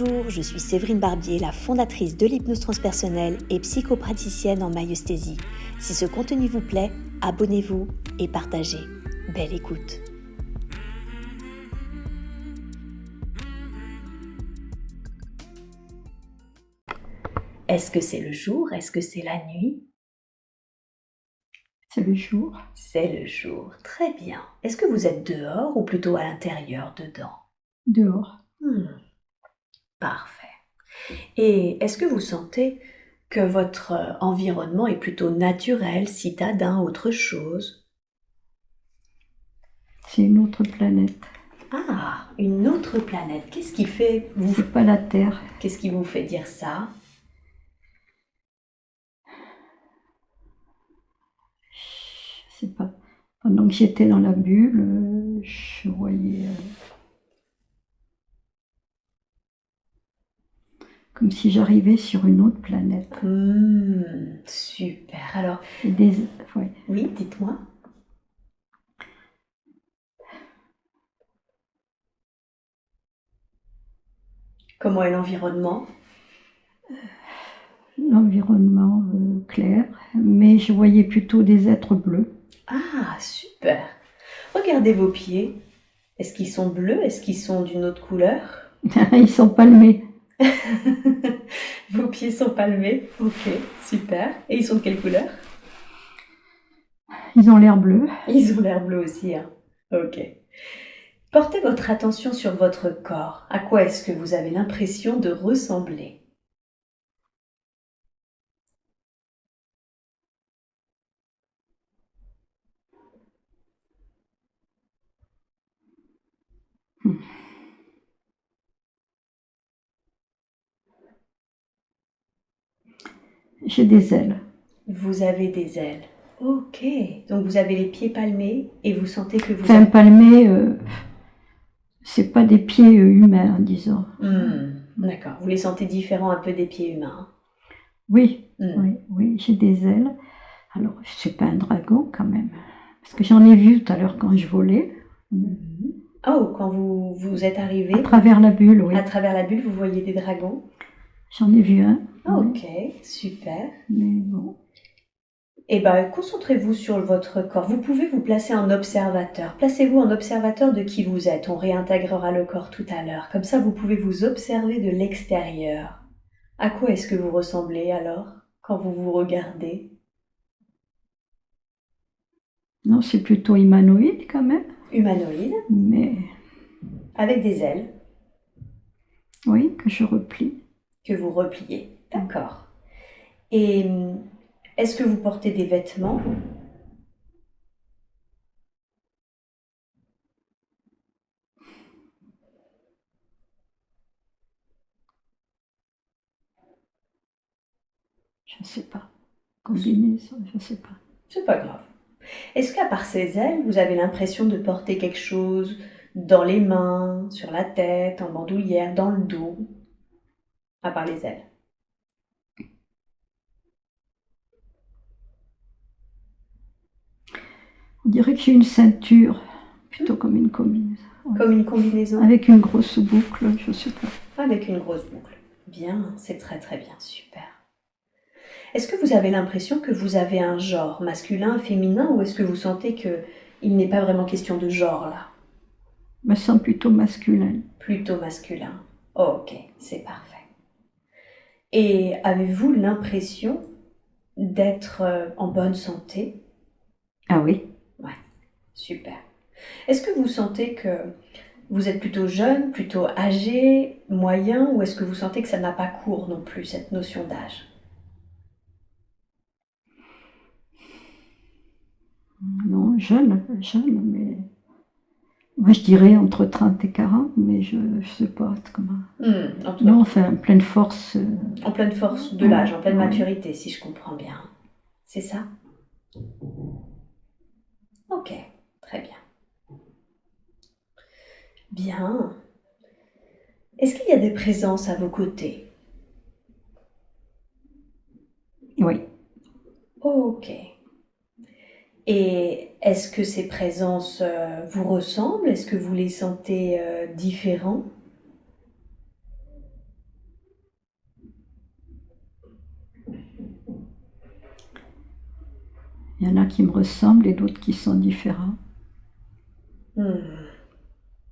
Bonjour, je suis Séverine Barbier, la fondatrice de l'hypnose transpersonnelle et psychopraticienne en myosthésie. Si ce contenu vous plaît, abonnez-vous et partagez. Belle écoute. Est-ce que c'est le jour? Est-ce que c'est la nuit? C'est le jour. C'est le jour, très bien. Est-ce que vous êtes dehors ou plutôt à l'intérieur, dedans? Dehors. Parfait. Et est-ce que vous sentez que votre environnement est plutôt naturel, citadin, autre chose? C'est une autre planète. Ah, une autre planète. Qu'est-ce qui fait C'est pas la Terre. Qu'est-ce qui vous fait dire ça? Je sais pas. Pendant que j'étais dans la bulle, je voyais comme si j'arrivais sur une autre planète. Super. Alors, Ouais. oui, dites-moi. Comment est l'environnement? L'environnement clair, mais je voyais plutôt des êtres bleus. Ah, super. Regardez vos pieds. Est-ce qu'ils sont bleus? Est-ce qu'ils sont d'une autre couleur? Ils sont palmés. Vos pieds sont palmés. Ok, super. Et ils sont de quelle couleur? Ils ont l'air bleus. Ils ont l'air bleus aussi, hein. Ok. Portez votre attention sur votre corps. À quoi est-ce que vous avez l'impression de ressembler? J'ai des ailes. Vous avez des ailes. Ok. Donc vous avez les pieds palmés et vous sentez que vous Enfin, palmés, c'est pas des pieds humains, disons. D'accord. Vous les sentez différents un peu des pieds humains. Oui, oui, j'ai des ailes. Alors, c'est pas un dragon quand même, parce que j'en ai vu tout à l'heure quand je volais. Oh, quand vous êtes arrivé. À travers la bulle, oui. À travers la bulle, vous voyez des dragons? J'en ai vu un. Ok, super. Mais bon. Eh bien, concentrez-vous sur votre corps. Vous pouvez vous placer en observateur. Placez-vous en observateur de qui vous êtes. On réintégrera le corps tout à l'heure. Comme ça, vous pouvez vous observer de l'extérieur. À quoi est-ce que vous ressemblez alors, quand vous vous regardez? Non, c'est plutôt humanoïde quand même. Humanoïde, mais avec des ailes oui, que je replie. que vous repliez. D'accord. Et est-ce que vous portez des vêtements? Je sais pas. Combinaison, je sais pas. C'est pas grave. Est-ce qu'à part ces ailes, vous avez l'impression de porter quelque chose dans les mains, sur la tête, en bandoulière, dans le dos? À part les ailes. On dirait que j'ai une ceinture, plutôt comme une combinaison. Comme une combinaison? Avec une grosse boucle, je sais pas. Avec une grosse boucle. Bien, c'est très très bien, super. Est-ce que vous avez l'impression que vous avez un genre masculin, féminin, ou est-ce que vous sentez qu'il n'est pas vraiment question de genre là? Me sens plutôt masculin. Plutôt masculin. Ok, c'est parfait. Et avez-vous l'impression d'être en bonne santé? Ah oui. Ouais, super. Est-ce que vous sentez que vous êtes plutôt jeune, plutôt âgé, moyen, ou est-ce que vous sentez que ça n'a pas cours non plus, cette notion d'âge? Non, jeune, mais moi je dirais entre 30 et 40, mais je sais pas comment. Non, enfin, pleine force. En pleine force de l'âge, en pleine maturité, si je comprends bien. C'est ça? Ok, très bien. Bien. Est-ce qu'il y a des présences à vos côtés? Oui. Ok. Et est-ce que ces présences vous ressemblent? Est-ce que vous les sentez différents? Il y en a qui me ressemblent et d'autres qui sont différents.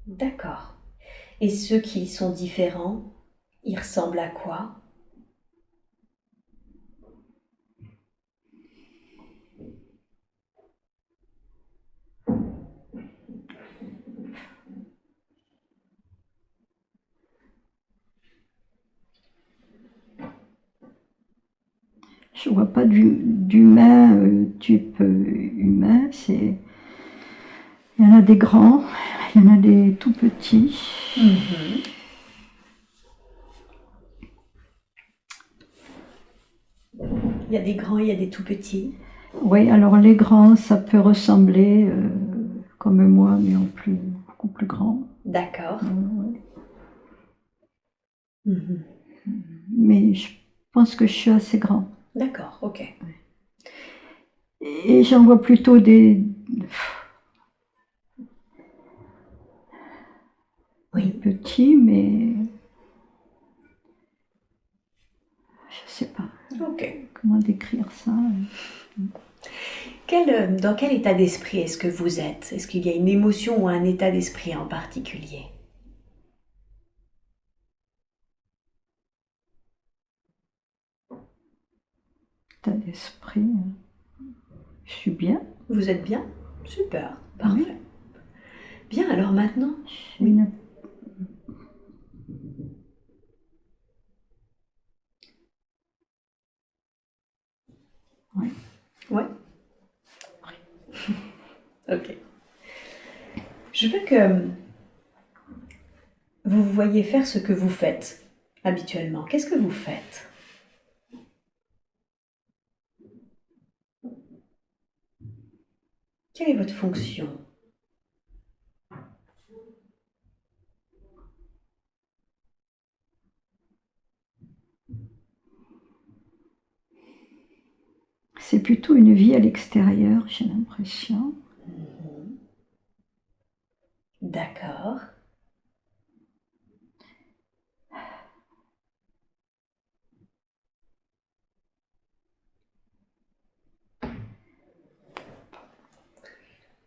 D'accord. Et ceux qui sont différents, ils ressemblent à quoi? Je vois pas d'humain, type humain. Il y en a des grands, il y en a des tout petits. Il y a des grands, il y a des tout petits. Oui, alors les grands, ça peut ressembler comme moi, mais beaucoup plus grand. D'accord. Mais je pense que je suis assez grand. D'accord, ok. Et j'en vois plutôt des petits, mais je sais pas. Ok. Comment décrire ça? Dans quel état d'esprit est-ce que vous êtes? Est-ce qu'il y a une émotion ou un état d'esprit en particulier? État d'esprit. Je suis bien. Vous êtes bien? Super, parfait. Oui. Bien, alors maintenant? Oui. Ouais. Ouais. Ok. Je veux que vous voyez faire ce que vous faites habituellement. Qu'est-ce que vous faites? Quelle est votre fonction? C'est plutôt une vie à l'extérieur, j'ai l'impression. D'accord.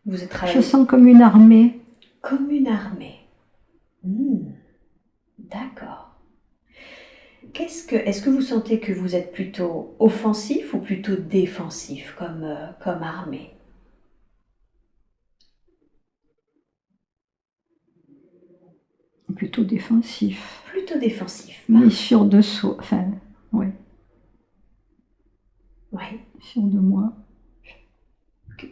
Vous êtes Je sens comme une armée. Comme une armée. D'accord. Est-ce que vous sentez que vous êtes plutôt offensif ou plutôt défensif comme armée? Plutôt défensif. Plutôt défensif. Mais sûr de soi. Enfin, ouais. Ouais. Sûr de moi.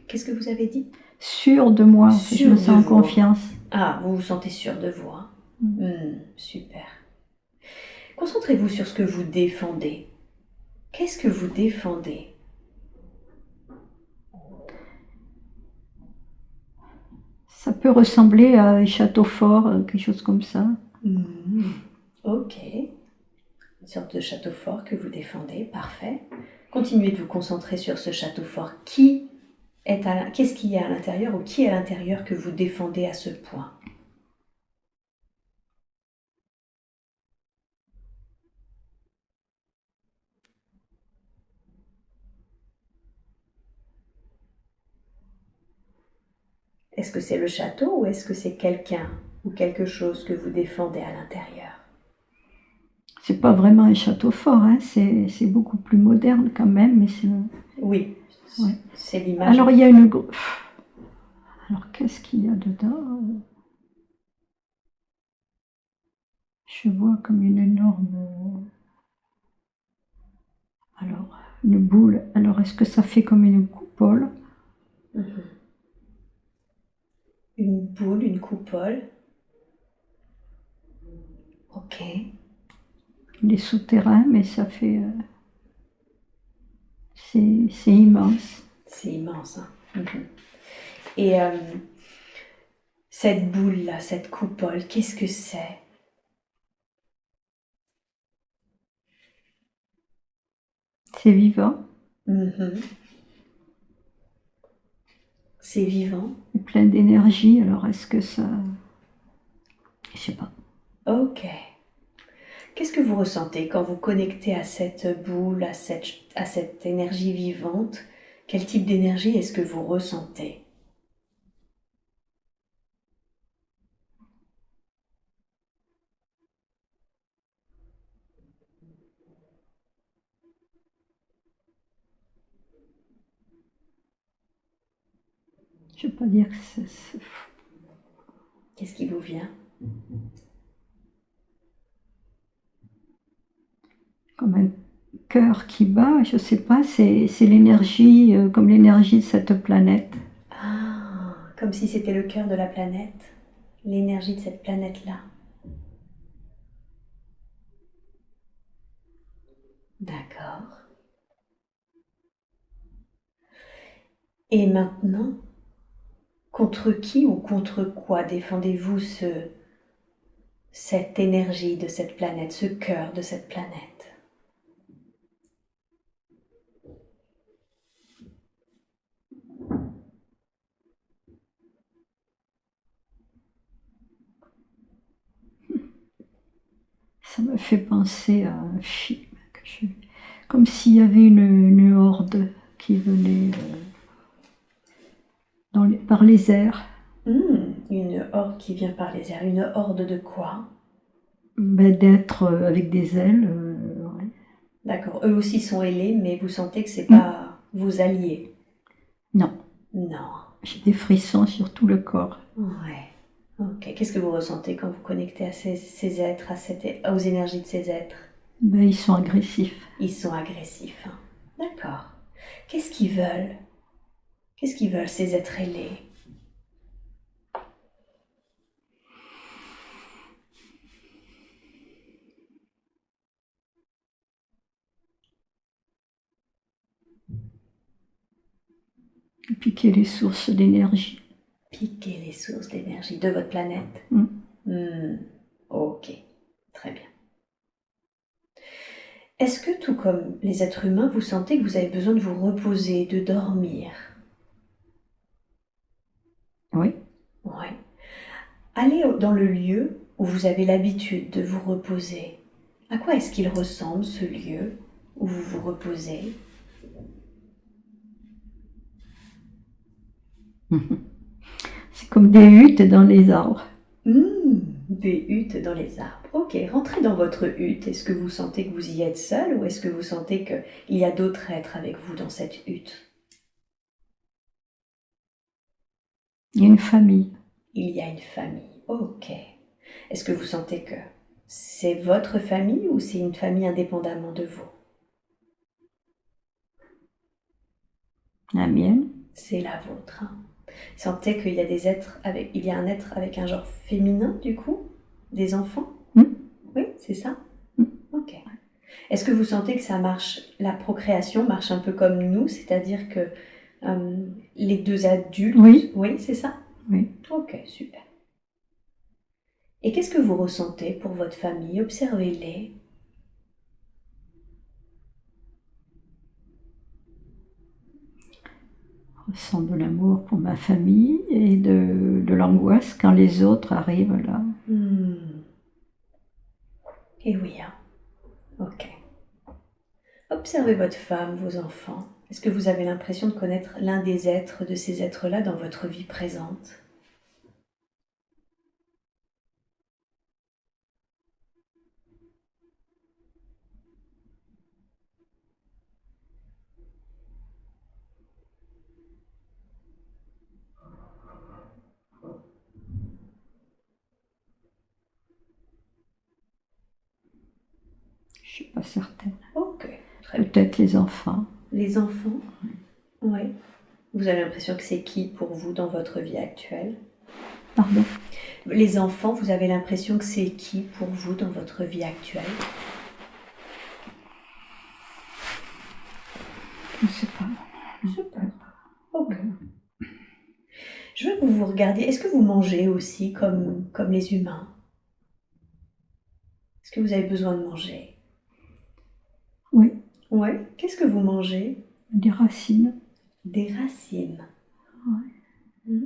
Qu'est-ce que vous avez dit? Sûr de moi. Je me sens en confiance. Ah, vous vous sentez sûr de vous. Hein? Super. Concentrez-vous sur ce que vous défendez. Qu'est-ce que vous défendez? Ça peut ressembler à un château fort, quelque chose comme ça. Ok. Une sorte de château fort que vous défendez, parfait. Continuez de vous concentrer sur ce château fort. Qu'est-ce qu'il y a à l'intérieur ou qui est à l'intérieur que vous défendez à ce point? Est-ce que c'est le château ou est-ce que c'est quelqu'un ou quelque chose que vous défendez à l'intérieur? C'est pas vraiment un château fort, hein. C'est beaucoup plus moderne quand même, mais c'est... Oui, ouais. C'est l'image. Alors il y a une... Alors qu'est-ce qu'il y a dedans? Je vois comme une énorme... Alors, une boule. Alors est-ce que ça fait comme une coupole? Une boule, une coupole. Ok. Il est souterrain, mais ça fait... C'est immense. C'est immense. Hein. Et cette boule-là, cette coupole, qu'est-ce que c'est? C'est vivant. C'est vivant. Et plein d'énergie. Alors est-ce que ça... Je sais pas. Ok. Qu'est-ce que vous ressentez quand vous connectez à cette boule, à cette énergie vivante? Quel type d'énergie est-ce que vous ressentez? Je ne veux pas dire que c'est Qu'est-ce qui vous vient? comme un cœur qui bat, je ne sais pas, c'est l'énergie, comme l'énergie de cette planète. Ah, comme si c'était le cœur de la planète, l'énergie de cette planète-là. D'accord. Et maintenant, contre qui ou contre quoi défendez-vous cette énergie de cette planète, ce cœur de cette planète? Ça me fait penser à un film, comme s'il y avait une horde qui venait par les airs. Une horde qui vient par les airs. Une horde de quoi? Ben, d'être avec des ailes. Ouais. D'accord. Eux aussi sont ailés, mais vous sentez que c'est pas vos alliés? Non, Non. j'ai des frissons sur tout le corps. Ouais. Ok. Qu'est-ce que vous ressentez quand vous connectez à ces êtres, aux énergies de ces êtres? Ben, ils sont agressifs. Ils sont agressifs, hein. D'accord. Qu'est-ce qu'ils veulent? Qu'est-ce qu'ils veulent, ces êtres ailés? Piquer les sources d'énergie. Piquer les sources d'énergie de votre planète? Ok. Très bien. Est-ce que, tout comme les êtres humains, vous sentez que vous avez besoin de vous reposer, de dormir? Oui. Ouais. Allez dans le lieu où vous avez l'habitude de vous reposer. À quoi est-ce qu'il ressemble, ce lieu où vous vous reposez? C'est comme des huttes dans les arbres. Des huttes dans les arbres. Ok, rentrez dans votre hutte. Est-ce que vous sentez que vous y êtes seul ou est-ce que vous sentez qu'il y a d'autres êtres avec vous dans cette hutte? Il y a une famille. Il y a une famille. Ok. Est-ce que vous sentez que c'est votre famille ou c'est une famille indépendamment de vous? La mienne. C'est la vôtre, hein. Sentez qu'il y a il y a un être avec un genre féminin, du coup? Des enfants? Oui, c'est ça? Ok. Est-ce que vous sentez que ça marche, la procréation marche un peu comme nous, c'est-à-dire que les deux adultes... Oui. Oui, c'est ça? Oui. Ok, super. Et qu'est-ce que vous ressentez pour votre famille? Observez-les. Je ressens de l'amour pour ma famille et de l'angoisse quand les autres arrivent là. Et oui, hein. Ok. Observez votre femme, vos enfants. Est-ce que vous avez l'impression de connaître l'un des êtres de ces êtres-là dans votre vie présente? Je ne suis pas certaine. Ok, très bien. Peut-être les enfants. Les enfants? Oui. Vous avez l'impression que c'est qui pour vous dans votre vie actuelle? Pardon? Les enfants, vous avez l'impression que c'est qui pour vous dans votre vie actuelle? Je ne sais pas. Super. Ok. Je veux que vous vous regardiez. Est-ce que vous mangez aussi comme les humains? Est-ce que vous avez besoin de manger? Oui. Oui. Qu'est-ce que vous mangez? Des racines. Des racines. Ouais.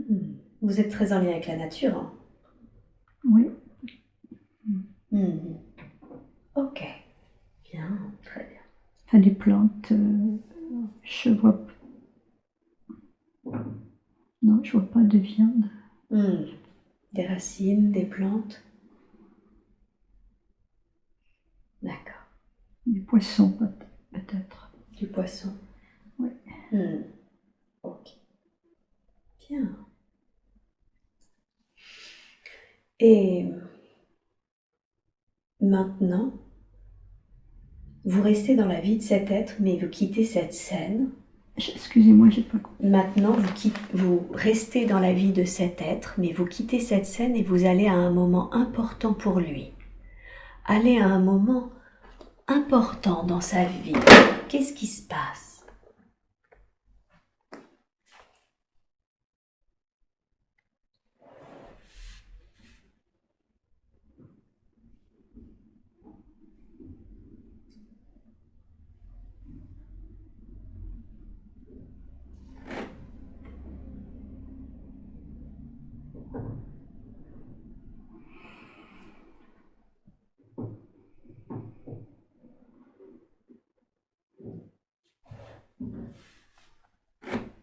Vous êtes très en lien avec la nature, hein? Oui. Ok. Bien, très bien. Enfin, des plantes, je vois Non, je vois pas de viande. Des racines, des plantes. D'accord. Des poissons peut-être. Du poisson. Oui. Ok. Bien. Et maintenant, vous restez dans la vie de cet être, mais vous quittez cette scène. Excusez-moi, j'ai pas compris. Maintenant, vous restez dans la vie de cet être, mais vous quittez cette scène et vous allez à un moment important pour lui. Allez à un moment important dans sa vie. Qu'est-ce qui se passe?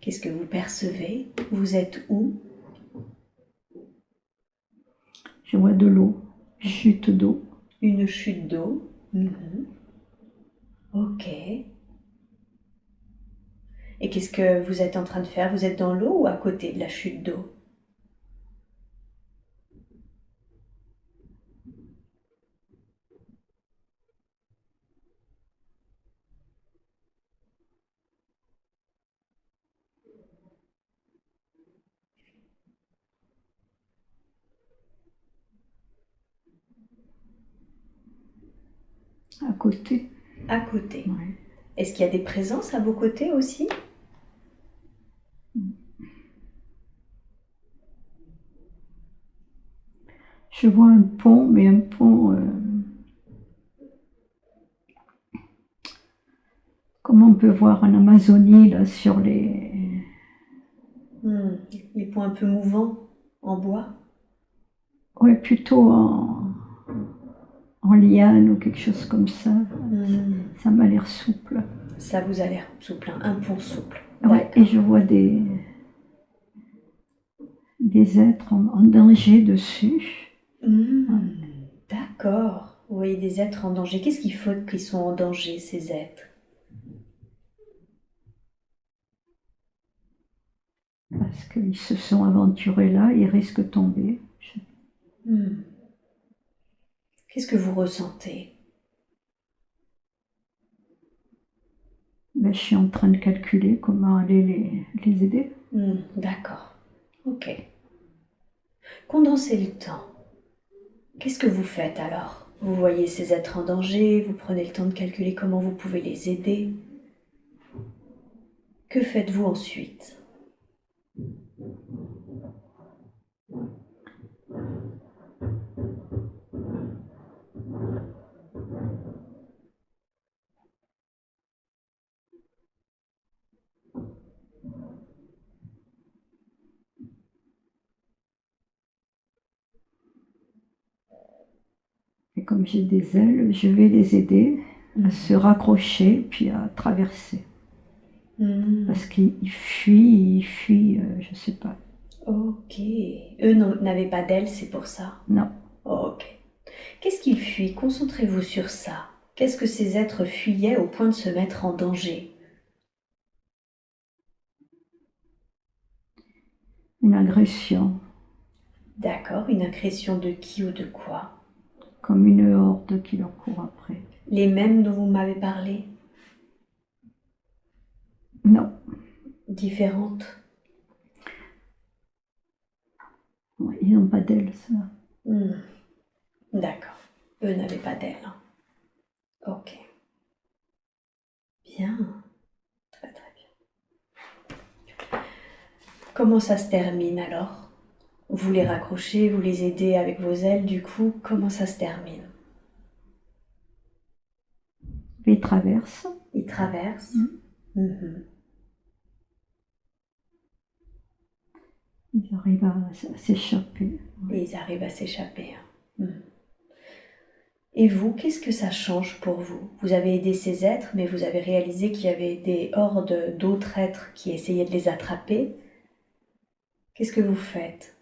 Qu'est-ce que vous percevez? Vous êtes où? Je vois de l'eau, chute d'eau. Une chute d'eau. Ok. Et qu'est-ce que vous êtes en train de faire? Vous êtes dans l'eau ou à côté de la chute d'eau? À côté. À côté. Ouais. Est-ce qu'il y a des présences à vos côtés aussi? Je vois un pont, mais un pont comme on peut voir en Amazonie, là, sur les... Les ponts un peu mouvants en bois? Ouais, plutôt en liane ou quelque chose comme ça. Ça m'a l'air souple. Ça vous a l'air souple, un pont souple. Ouais, et je vois des êtres en danger dessus. D'accord. Vous voyez des êtres en danger. Qu'est-ce qu'il faut qu'ils sont en danger, ces êtres? Parce qu'ils se sont aventurés là, ils risquent de tomber. Qu'est-ce que vous ressentez? Mais je suis en train de calculer comment aller les aider. D'accord. Ok. Condensez le temps. Qu'est-ce que vous faites alors? Vous voyez ces êtres en danger, vous prenez le temps de calculer comment vous pouvez les aider. Que faites-vous ensuite? Et comme j'ai des ailes, je vais les aider à se raccrocher puis à traverser. Parce qu'ils fuient, je sais pas. Ok. Eux n'avaient pas d'ailes, c'est pour ça? Non. Ok. Qu'est-ce qu'ils fuient? Concentrez-vous sur ça. Qu'est-ce que ces êtres fuyaient au point de se mettre en danger? Une agression. D'accord, une agression de qui ou de quoi? Comme une horde qui leur court après. Les mêmes dont vous m'avez parlé? Non. Différentes? Ouais, ils n'ont pas d'ailes, ça. D'accord. Eux n'avaient pas d'ailes. Ok. Bien. Très très bien. Comment ça se termine alors? Vous les raccrochez, vous les aidez avec vos ailes, du coup, comment ça se termine? Ils traversent. Ils traversent. Ils arrivent à s'échapper. Et ils arrivent à s'échapper. Et vous, qu'est-ce que ça change pour vous? Vous avez aidé ces êtres, mais vous avez réalisé qu'il y avait des hordes d'autres êtres qui essayaient de les attraper. Qu'est-ce que vous faites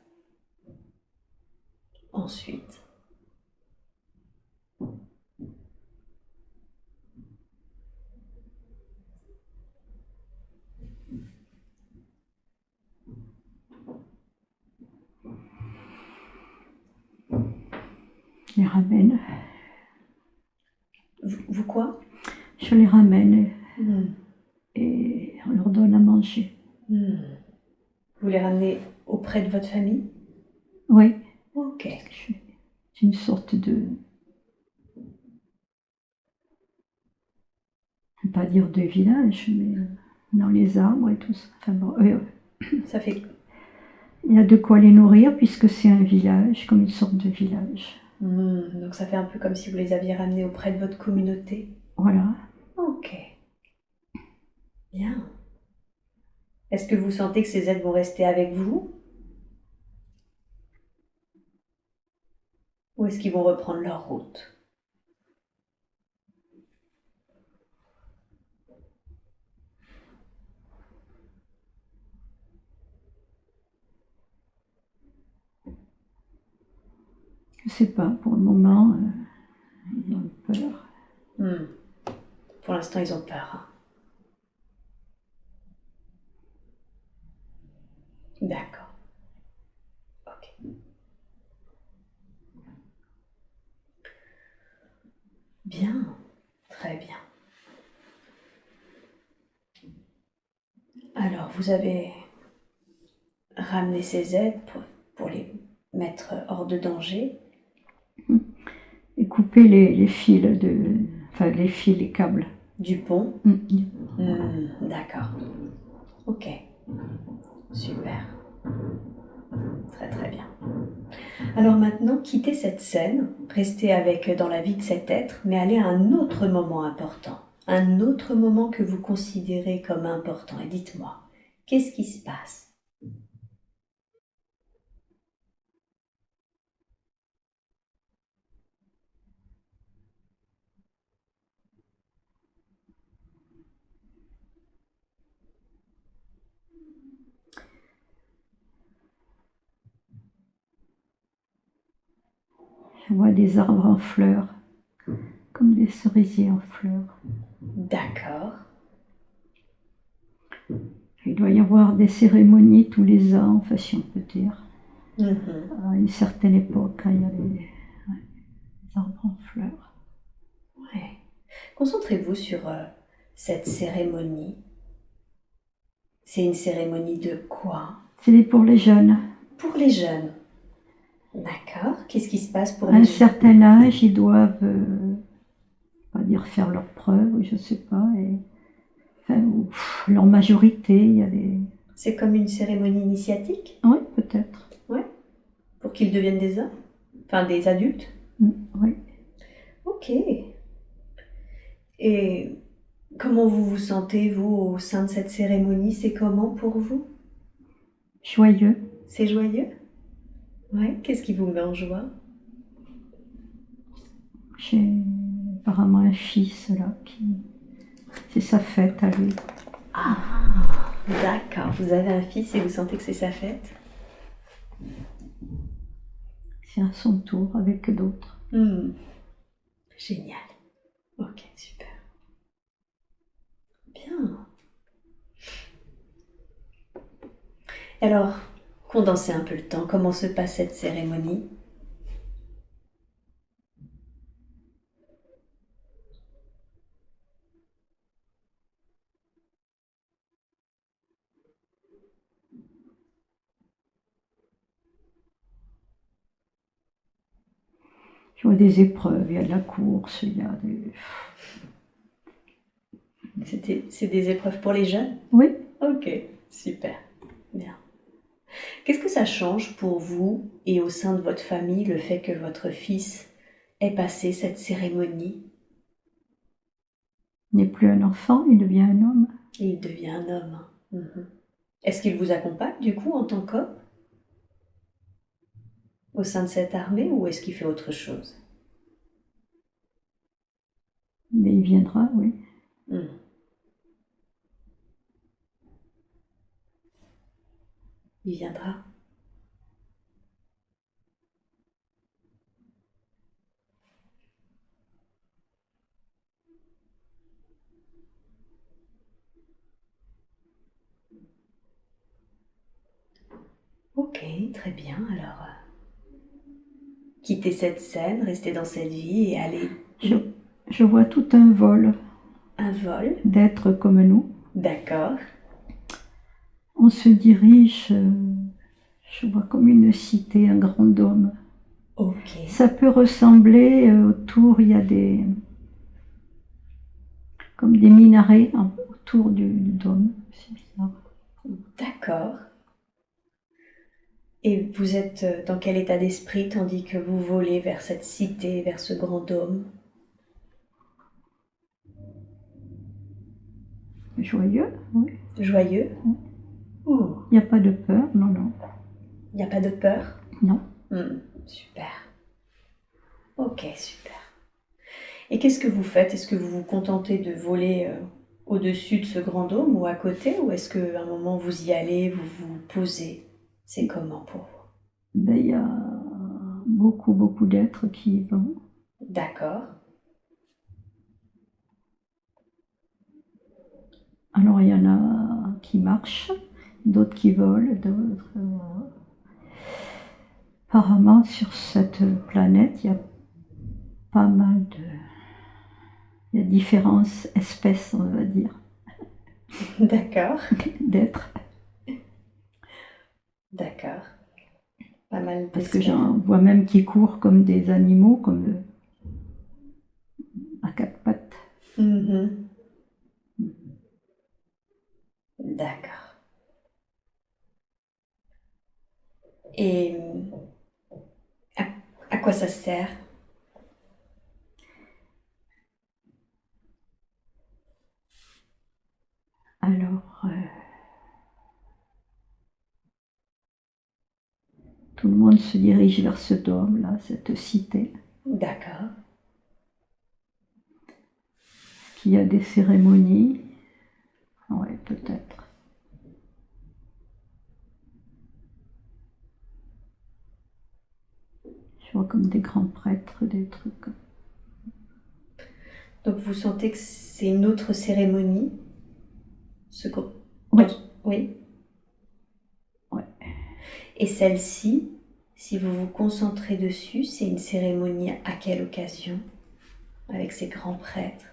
ensuite? Je les ramène. Vous quoi? Je les ramène Hmm. et on leur donne à manger. Hmm. Vous les ramenez auprès de votre famille? Oui, Ok. c'est une sorte de, je ne vais pas dire de village, mais dans les arbres et tout ça. Enfin bon, Ça fait... il y a de quoi les nourrir puisque c'est un village, comme une sorte de village. Donc ça fait un peu comme si vous les aviez ramenés auprès de votre communauté. Voilà. Ok. Bien. Est-ce que vous sentez que ces êtres vont rester avec vous? Ou est-ce qu'ils vont reprendre leur route? Je ne sais pas, pour le moment, ils ont peur. Pour l'instant, ils ont peur. Hein. D'accord. Ok. Bien. Très bien. Alors, vous avez ramené ces êtres pour les mettre hors de danger. Et couper les fils enfin les fils, les câbles. Du pont. D'accord. Ok. Super. Très très bien. Alors maintenant, quittez cette scène, restez avec dans la vie de cet être, mais allez à un autre moment important. Un autre moment que vous considérez comme important. Et dites-moi, qu'est-ce qui se passe? Je vois des arbres en fleurs, comme des cerisiers en fleurs. D'accord. Il doit y avoir des cérémonies tous les ans, enfin si on peut dire. Mhm. À une certaine époque, quand il y a les arbres en fleurs. Ouais. Concentrez-vous sur cette cérémonie. C'est une cérémonie de quoi? C'est pour les jeunes. Pour les jeunes. D'accord. Qu'est-ce qui se passe pour À les un jeunes? certain âge, ils doivent, pas dire faire leurs preuves, je ne sais pas, et, enfin, leur majorité, il y a des... C'est comme une cérémonie initiatique? Oui, peut-être. Ouais. Pour qu'ils deviennent des hommes? Enfin, des adultes? Oui. Ok. Et comment vous vous sentez, vous, au sein de cette cérémonie? C'est comment pour vous? Joyeux. C'est joyeux? Ouais. Qu'est-ce qui vous met en joie? J'ai apparemment un fils là qui... C'est sa fête à lui. Ah, d'accord. Vous avez un fils et vous sentez que c'est sa fête? C'est à son tour avec d'autres. Génial. Ok, super. Bien. Alors, condensez un peu le temps. Comment se passe cette cérémonie? Je vois des épreuves, il y a de la course, il y a des... C'est des épreuves pour les jeunes? Oui. Ok, super. Bien. Qu'est-ce que ça change pour vous et au sein de votre famille le fait que votre fils ait passé cette cérémonie? Il n'est plus un enfant, il devient un homme. Il devient un homme. Est-ce qu'il vous accompagne du coup en tant qu'homme au sein de cette armée ou est-ce qu'il fait autre chose? Mais il viendra, oui. il viendra. Ok, très bien. Alors, quittez cette scène, restez dans cette vie et allez Je vois tout un vol un vol. d'êtres comme nous. D'accord. On se dirige, je vois comme une cité, un grand dôme. Ok. Ça peut ressembler, autour, il y a comme des minarets autour du dôme. C'est bizarre. D'accord. Et vous êtes dans quel état d'esprit tandis que vous volez vers cette cité, vers ce grand dôme? Joyeux, oui. Joyeux? Il n'y a pas de peur, non, non. Il n'y a pas de peur? Non. Super. Ok, super. Et qu'est-ce que vous faites? Est-ce que vous vous contentez de voler au-dessus de ce grand dôme ou à côté? Ou est-ce qu'à un moment vous y allez, vous vous posez? C'est comment pour vous? Ben, il y a beaucoup, beaucoup d'êtres qui y vont. D'accord. Alors, il y en a qui marchent, d'autres qui volent, d'autres. Apparemment, sur cette planète, il y a pas mal de. Il y a différentes espèces, on va dire, D'accord. d'êtres. D'accord. Pas mal Parce que d'espèces. j'en vois même qui courent comme des animaux, comme à quatre pattes. Mhm. D'accord. Et à, à quoi ça sert? Alors, tout le monde se dirige vers ce dôme-là, cette cité, D'accord. qui a des cérémonies. Oui, peut-être. Je vois comme des grands prêtres, des trucs. Donc vous sentez que c'est une autre cérémonie? Ce qu'on- Oui. Oui. Ouais. Et celle-ci, si vous vous concentrez dessus, c'est une cérémonie à quelle occasion? Avec ces grands prêtres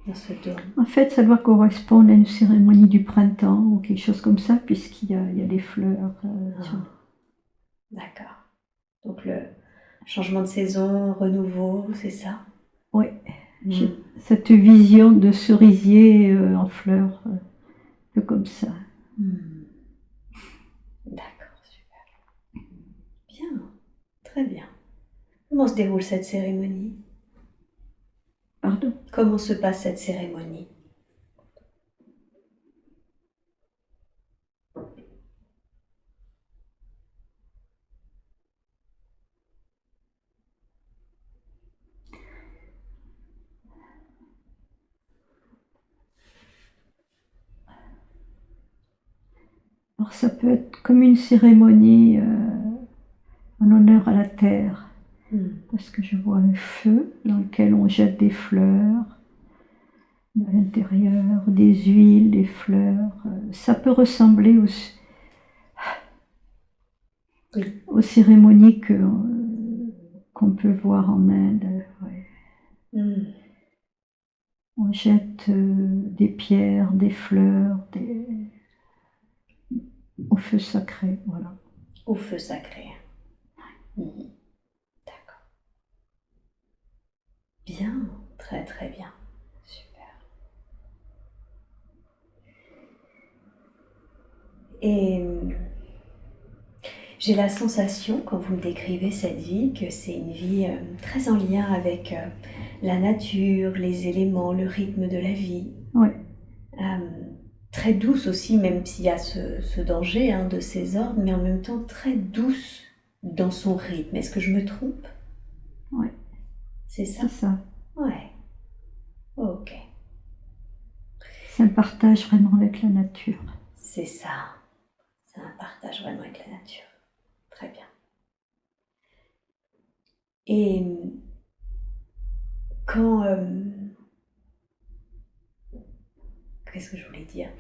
dans ce dôme. En fait, ça doit correspondre à une cérémonie du printemps ou quelque chose comme ça, puisqu'il y a des fleurs. D'accord. Donc le changement de saison, renouveau, c'est ça? Oui. Mm. Cette vision de cerisier en fleurs, un peu comme ça. D'accord, super. Bien, très bien. Comment se déroule cette cérémonie? Pardon? Comment se passe cette cérémonie? Alors ça peut être comme une cérémonie en honneur à la terre, parce que je vois un feu dans lequel on jette des fleurs, à l'intérieur, des huiles, des fleurs. Ça peut ressembler aux cérémonies qu'on peut voir en Inde. Ouais. On jette des pierres, des fleurs, au feu sacré, voilà. Au feu sacré. D'accord. Bien, très très bien. Super. Et j'ai la sensation, quand vous me décrivez cette vie, que c'est une vie très en lien avec la nature, les éléments, le rythme de la vie. Oui. Très douce aussi, même s'il y a ce danger de ces ordres, mais en même temps très douce dans son rythme. Est-ce que je me trompe? Oui. C'est ça? C'est ça. Ouais. Ok. C'est un partage vraiment avec la nature. C'est ça. C'est un partage vraiment avec la nature. Très bien. Et quand... qu'est-ce que je voulais dire?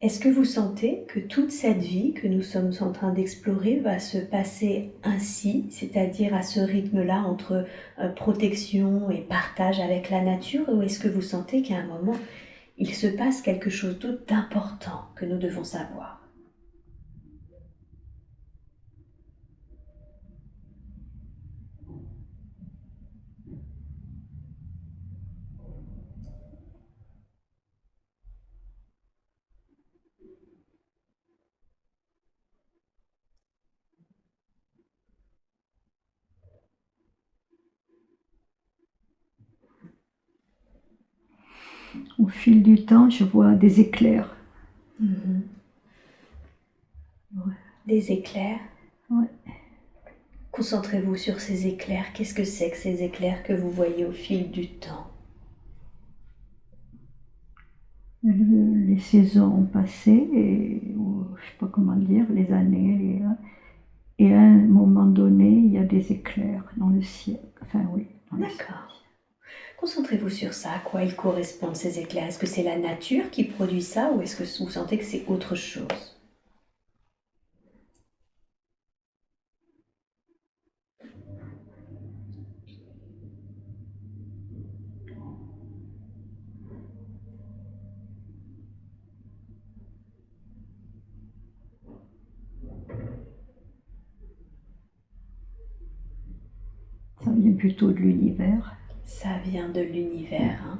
Est-ce que vous sentez que toute cette vie que nous sommes en train d'explorer va se passer ainsi, c'est-à-dire à ce rythme-là entre protection et partage avec la nature, ou est-ce que vous sentez qu'à un moment, il se passe quelque chose d'autre d'important que nous devons savoir? Au fil du temps, je vois des éclairs. Mhm. Ouais. Des éclairs? Ouais. Concentrez-vous sur ces éclairs. Qu'est-ce que c'est que ces éclairs que vous voyez au fil du temps? Les saisons ont passé, et je ne sais pas comment dire, les années, et à un moment donné, il y a des éclairs dans le ciel. Enfin oui, dans le ciel. D'accord. Concentrez-vous sur ça. À quoi ils correspondent ces éclairs? Est-ce que c'est la nature qui produit ça ou est-ce que vous sentez que c'est autre chose? Ça vient plutôt de l'univers. Ça vient de l'univers, hein?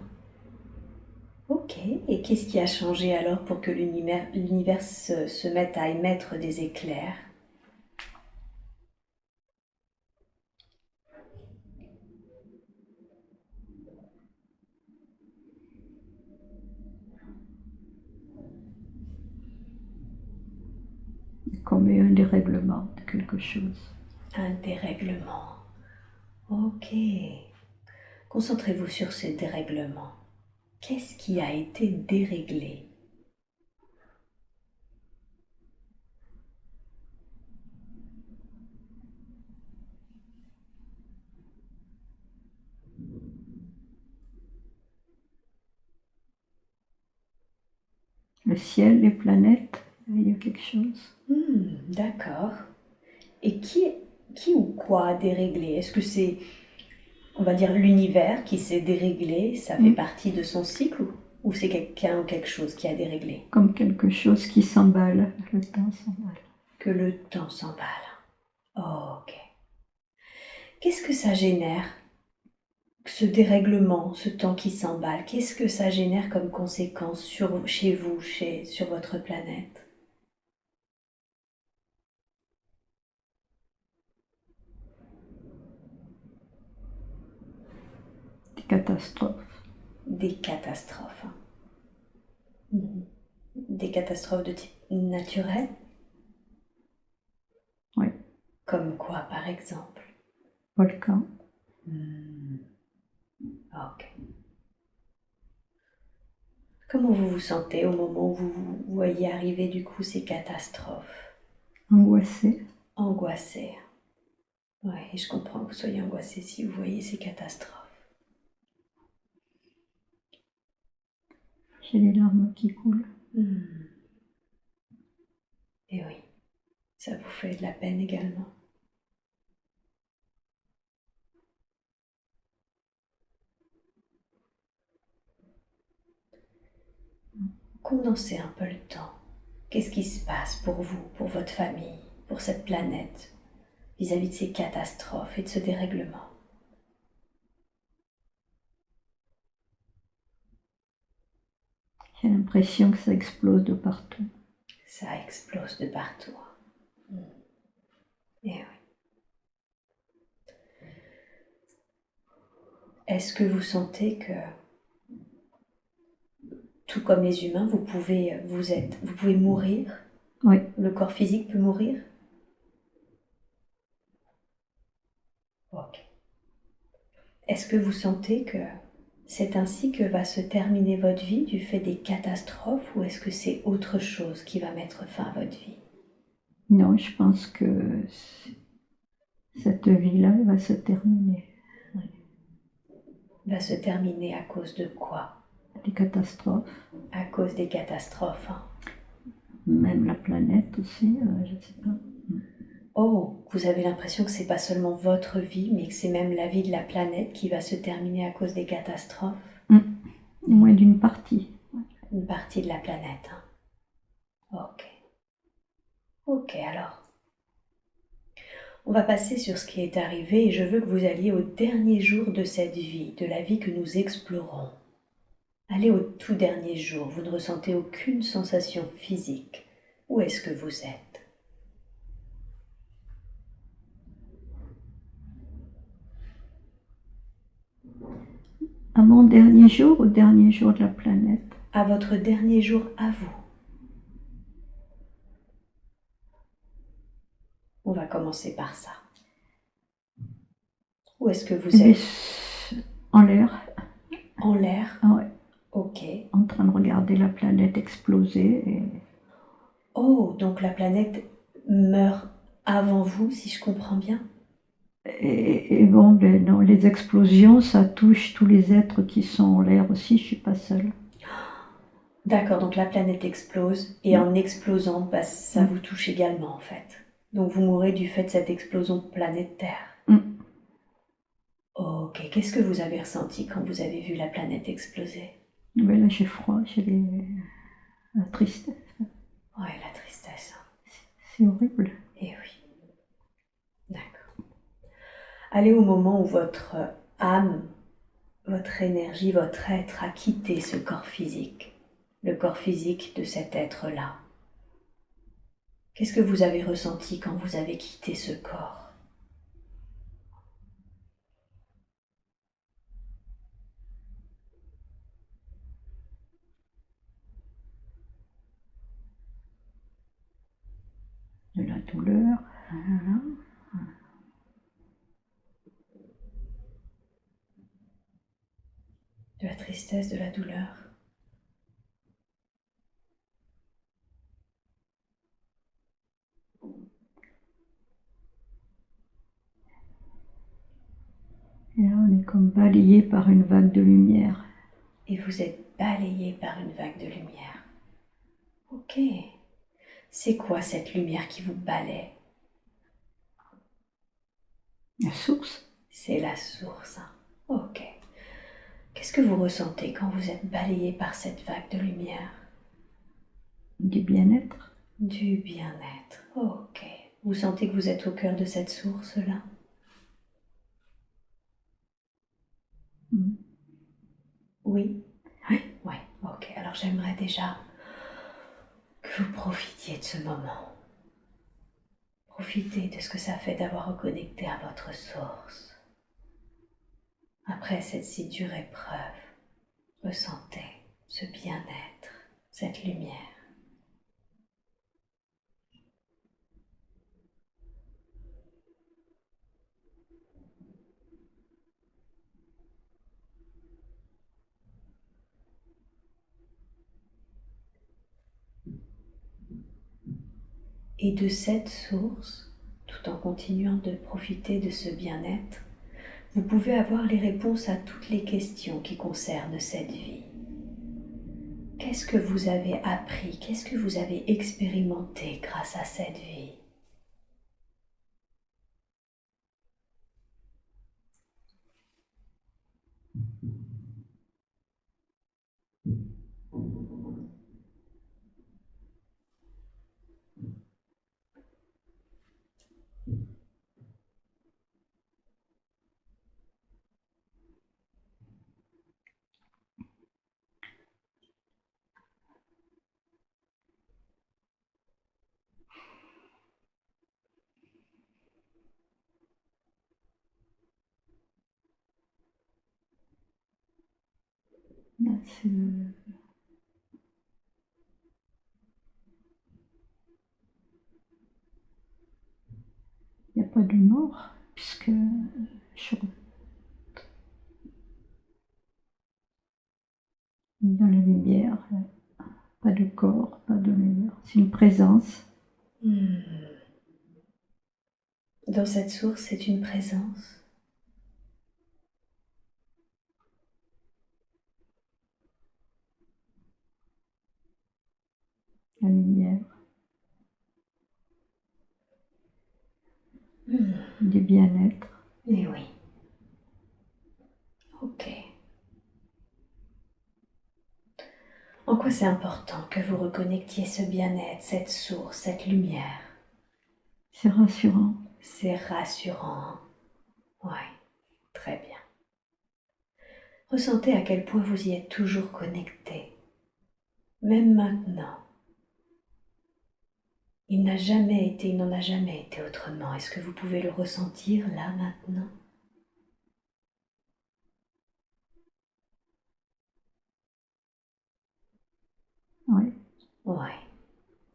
Ok. Et qu'est-ce qui a changé alors pour que l'univers se mette à émettre des éclairs? Comme un dérèglement de quelque chose. Un dérèglement. Ok. Concentrez-vous sur ce dérèglement. Qu'est-ce qui a été déréglé? Le ciel, les planètes, il y a quelque chose. D'accord. Et qui ou quoi a déréglé? Est-ce que c'est, on va dire, l'univers qui s'est déréglé, ça fait partie de son cycle, ou c'est quelqu'un ou quelque chose qui a déréglé? Comme quelque chose qui s'emballe, le temps s'emballe. Que le temps s'emballe. Oh, ok. Qu'est-ce que ça génère, ce dérèglement, ce temps qui s'emballe? Qu'est-ce que ça génère comme conséquence chez vous, sur votre planète? Des catastrophes. Des catastrophes. Des catastrophes de type naturel? Oui. Comme quoi, par exemple? Volcan. Ok. Comment vous vous sentez au moment où vous voyez arriver du coup ces catastrophes? Angoissé. Angoissé. Ouais, et je comprends que vous soyez angoissé si vous voyez ces catastrophes. J'ai les larmes qui coulent. Et oui, ça vous fait de la peine également. Condensez un peu le temps. Qu'est-ce qui se passe pour vous, pour votre famille, pour cette planète, vis-à-vis de ces catastrophes et de ce dérèglement? J'ai l'impression que ça explose de partout. Ça explose de partout. Et oui. Est-ce que vous sentez que, tout comme les humains, vous pouvez mourir? Oui. Le corps physique peut mourir? Ok. Est-ce que vous sentez que C'est ainsi que va se terminer votre vie du fait des catastrophes ou est-ce que c'est autre chose qui va mettre fin à votre vie? Non, je pense que cette vie-là va se terminer. Va se terminer à cause de quoi? Des catastrophes, À cause des catastrophes, hein. même la planète aussi, je ne sais pas. Oh, vous avez l'impression que c'est pas seulement votre vie, mais que c'est même la vie de la planète qui va se terminer à cause des catastrophes? Au moins d'une partie. Une partie de la planète, hein. Ok. Ok, alors. On va passer sur ce qui est arrivé et je veux que vous alliez au dernier jour de cette vie, de la vie que nous explorons. Allez au tout dernier jour, vous ne ressentez aucune sensation physique. Où est-ce que vous êtes? À mon dernier jour, au dernier jour de la planète. À votre dernier jour à vous. On va commencer par ça. Où est-ce que vous êtes? En l'air. En l'air? Ah ouais. Ok. En train de regarder la planète exploser. Oh, donc la planète meurt avant vous, si je comprends bien? Et bon, dans les explosions, ça touche tous les êtres qui sont en l'air aussi, je ne suis pas seule. D'accord, donc la planète explose et en explosant, bah, ça vous touche également en fait. Donc vous mourrez du fait de cette explosion planétaire. Ok, qu'est-ce que vous avez ressenti quand vous avez vu la planète exploser? Ben là, j'ai froid, j'ai la tristesse. Ouais, la tristesse. C'est horrible. Eh oui. D'accord. Allez au moment où votre âme, votre énergie, votre être a quitté ce corps physique, le corps physique de cet être-là. Qu'est-ce que vous avez ressenti quand vous avez quitté ce corps? De la douleur. De la tristesse, de la douleur. Et là, on est comme balayé par une vague de lumière. Et vous êtes balayé par une vague de lumière. Ok. C'est quoi cette lumière qui vous balaie? La source. C'est la source, hein. Ok. Qu'est-ce que vous ressentez quand vous êtes balayé par cette vague de lumière? Du bien-être. Du bien-être. Ok. Vous sentez que vous êtes au cœur de cette source-là? Oui? Oui. Oui. Ok. Alors j'aimerais déjà que vous profitiez de ce moment. Profitez de ce que ça fait d'avoir reconnecté à votre source. Après cette si dure épreuve, ressentez ce bien-être, cette lumière. Et de cette source, tout en continuant de profiter de ce bien-être, vous pouvez avoir les réponses à toutes les questions qui concernent cette vie. Qu'est-ce que vous avez appris? Qu'est-ce que vous avez expérimenté grâce à cette vie? Là, il n'y a pas de mort, puisque je dans la lumière. Pas de corps, pas de lumière. C'est une présence. Dans cette source, c'est une présence. La lumière. Du bien-être. Eh oui. Ok. En quoi c'est important que vous reconnectiez ce bien-être, cette source, cette lumière? C'est rassurant. C'est rassurant. Ouais, très bien. Ressentez à quel point vous y êtes toujours connecté. Même maintenant. Il n'en a jamais été autrement. Est-ce que vous pouvez le ressentir là, maintenant? Oui. Ouais.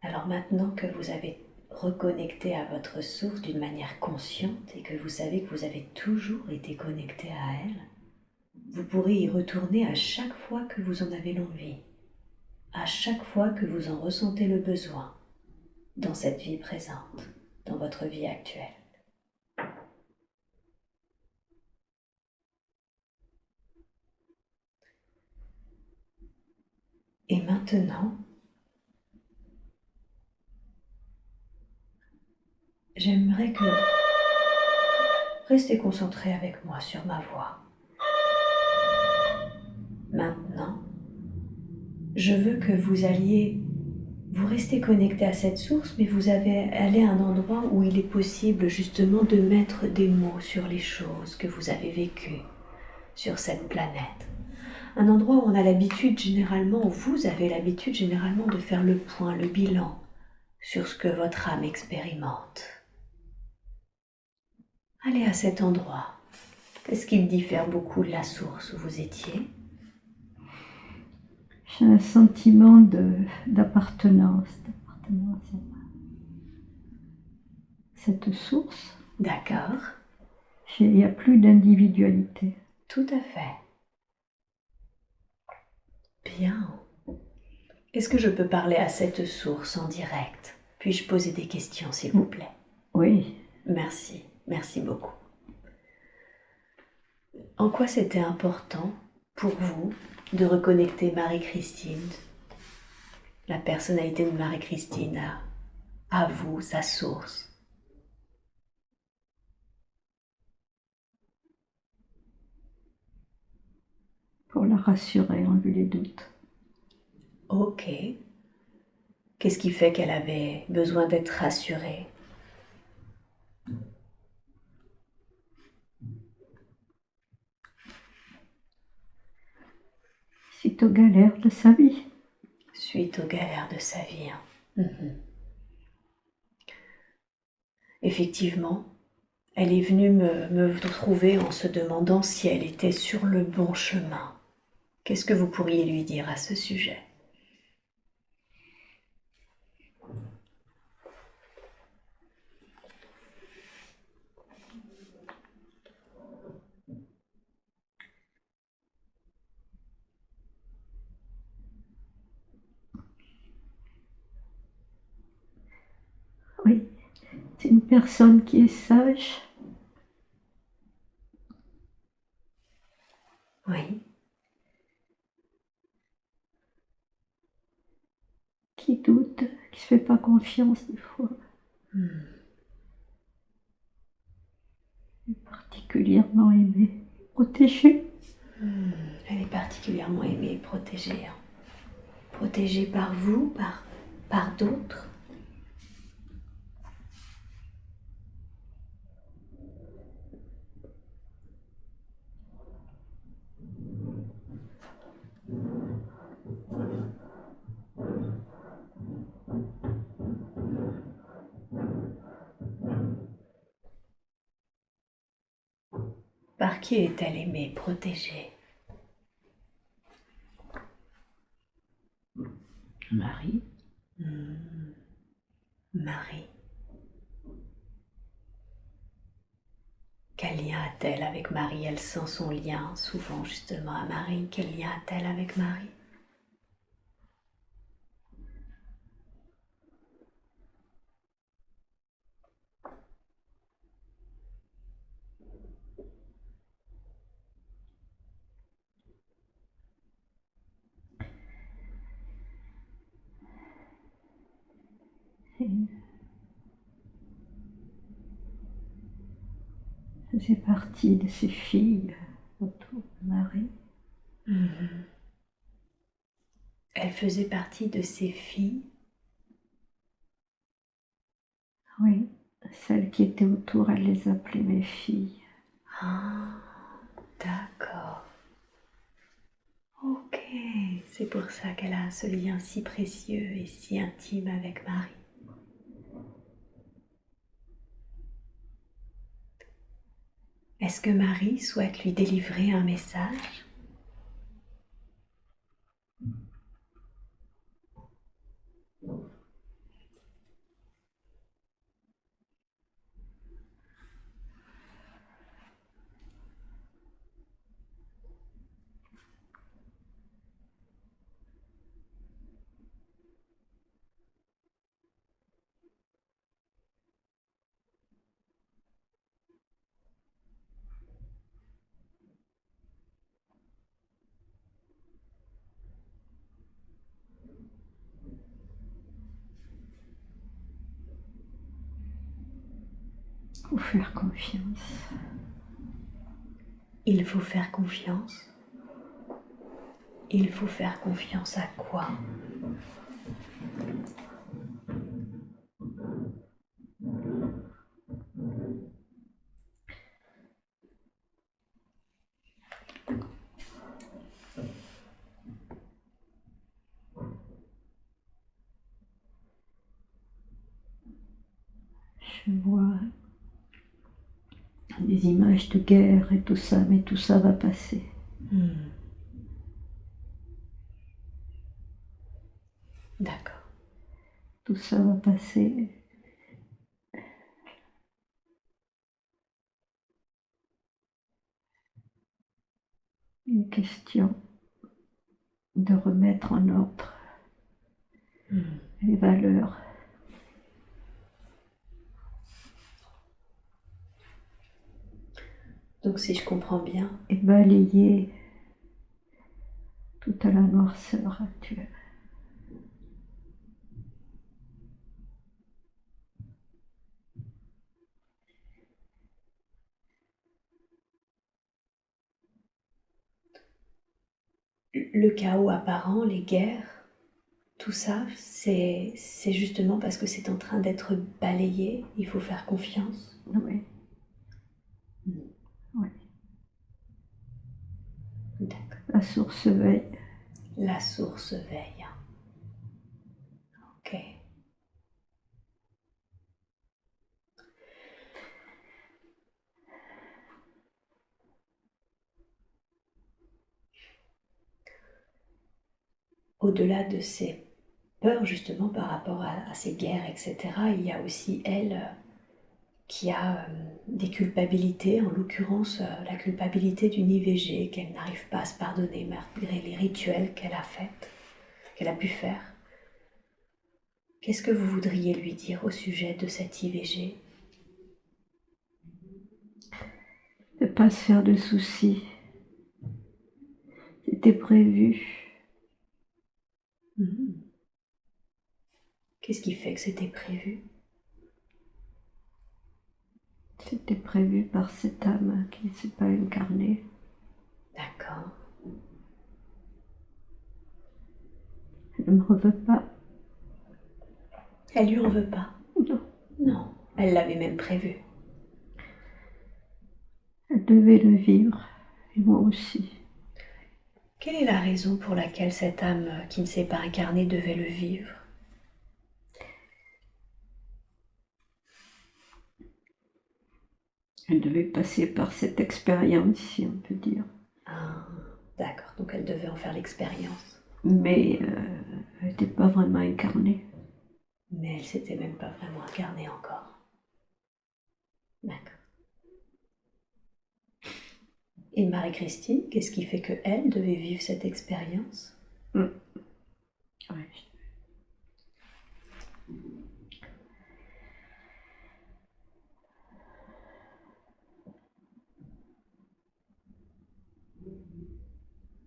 Alors maintenant que vous avez reconnecté à votre source d'une manière consciente et que vous savez que vous avez toujours été connecté à elle, vous pourrez y retourner à chaque fois que vous en avez l'envie, à chaque fois que vous en ressentez le besoin, dans cette vie présente, dans votre vie actuelle. Et maintenant, j'aimerais que restez concentré avec moi sur ma voix. Maintenant, je veux que vous restez connecté à cette source, mais vous allez à un endroit où il est possible justement de mettre des mots sur les choses que vous avez vécues sur cette planète. Un endroit où on a l'habitude généralement, où vous avez l'habitude généralement de faire le point, le bilan sur ce que votre âme expérimente. Allez à cet endroit. Est-ce qu'il diffère beaucoup de la source où vous étiez? J'ai un sentiment d'appartenance à cette source. D'accord. Il n'y a plus d'individualité. Tout à fait. Bien. Est-ce que je peux parler à cette source en direct? Puis-je poser des questions, s'il vous plaît? Oui. Merci, merci beaucoup. En quoi c'était important pour vous de reconnecter Marie-Christine, la personnalité de Marie-Christine, à vous, sa source? Pour la rassurer, enlever les doutes. Ok. Qu'est-ce qui fait qu'elle avait besoin d'être rassurée? Suite aux galères de sa vie. Suite aux galères de sa vie. Effectivement, elle est venue me trouver en se demandant si elle était sur le bon chemin. Qu'est-ce que vous pourriez lui dire à ce sujet? Oui. C'est une personne qui est sage. Oui. Qui doute, qui ne se fait pas confiance des fois. Particulièrement aimée, protégée. Elle est particulièrement aimée et protégée. Protégée par vous, par d'autres. Par qui est-elle aimée, protégée? Marie. Marie. Quel lien a-t-elle avec Marie? Elle sent son lien souvent justement à Marie. Quel lien a-t-elle avec Marie? faisait partie de ses filles autour de Marie. Elle faisait partie de ses filles. Oui, celles qui étaient autour, elle les appelait mes filles. Ah, d'accord. Ok, c'est pour ça qu'elle a ce lien si précieux et si intime avec Marie. Est-ce que Marie souhaite lui délivrer un message? Faut faire confiance. Il faut faire confiance. Il faut faire confiance à quoi? Je vois des images de guerre et tout ça, mais tout ça va passer. D'accord. Tout ça va passer. Une question de remettre en ordre les valeurs. Donc si je comprends bien, Et balayer toute la noirceur actuelle. le chaos apparent, les guerres, tout ça, c'est justement parce que c'est en train d'être balayé. Il faut faire confiance. Oui. Oui. D'accord. La source veille. La source veille. Ok. Au-delà de ces peurs, justement, par rapport à ces guerres, etc., il y a aussi elle qui a des culpabilités, en l'occurrence la culpabilité d'une IVG qu'elle n'arrive pas à se pardonner malgré les rituels qu'elle a faits, qu'elle a pu faire. Qu'est-ce que vous voudriez lui dire au sujet de cette IVG? De ne pas se faire de soucis. C'était prévu. Qu'est-ce qui fait que c'était prévu? C'était prévu par cette âme qui ne s'est pas incarnée. D'accord. Elle ne me veut pas. Elle lui en veut pas? Non. Non. Elle l'avait même prévu. Elle devait le vivre. Et moi aussi. Quelle est la raison pour laquelle cette âme qui ne s'est pas incarnée devait le vivre? Elle devait passer par cette expérience, si on peut dire. Ah, d'accord, donc elle devait en faire l'expérience. Mais elle n'était pas vraiment incarnée. Mais elle s'était même pas vraiment incarnée encore. D'accord. Et Marie-Christine, qu'est-ce qui fait que elle devait vivre cette expérience? Ouais.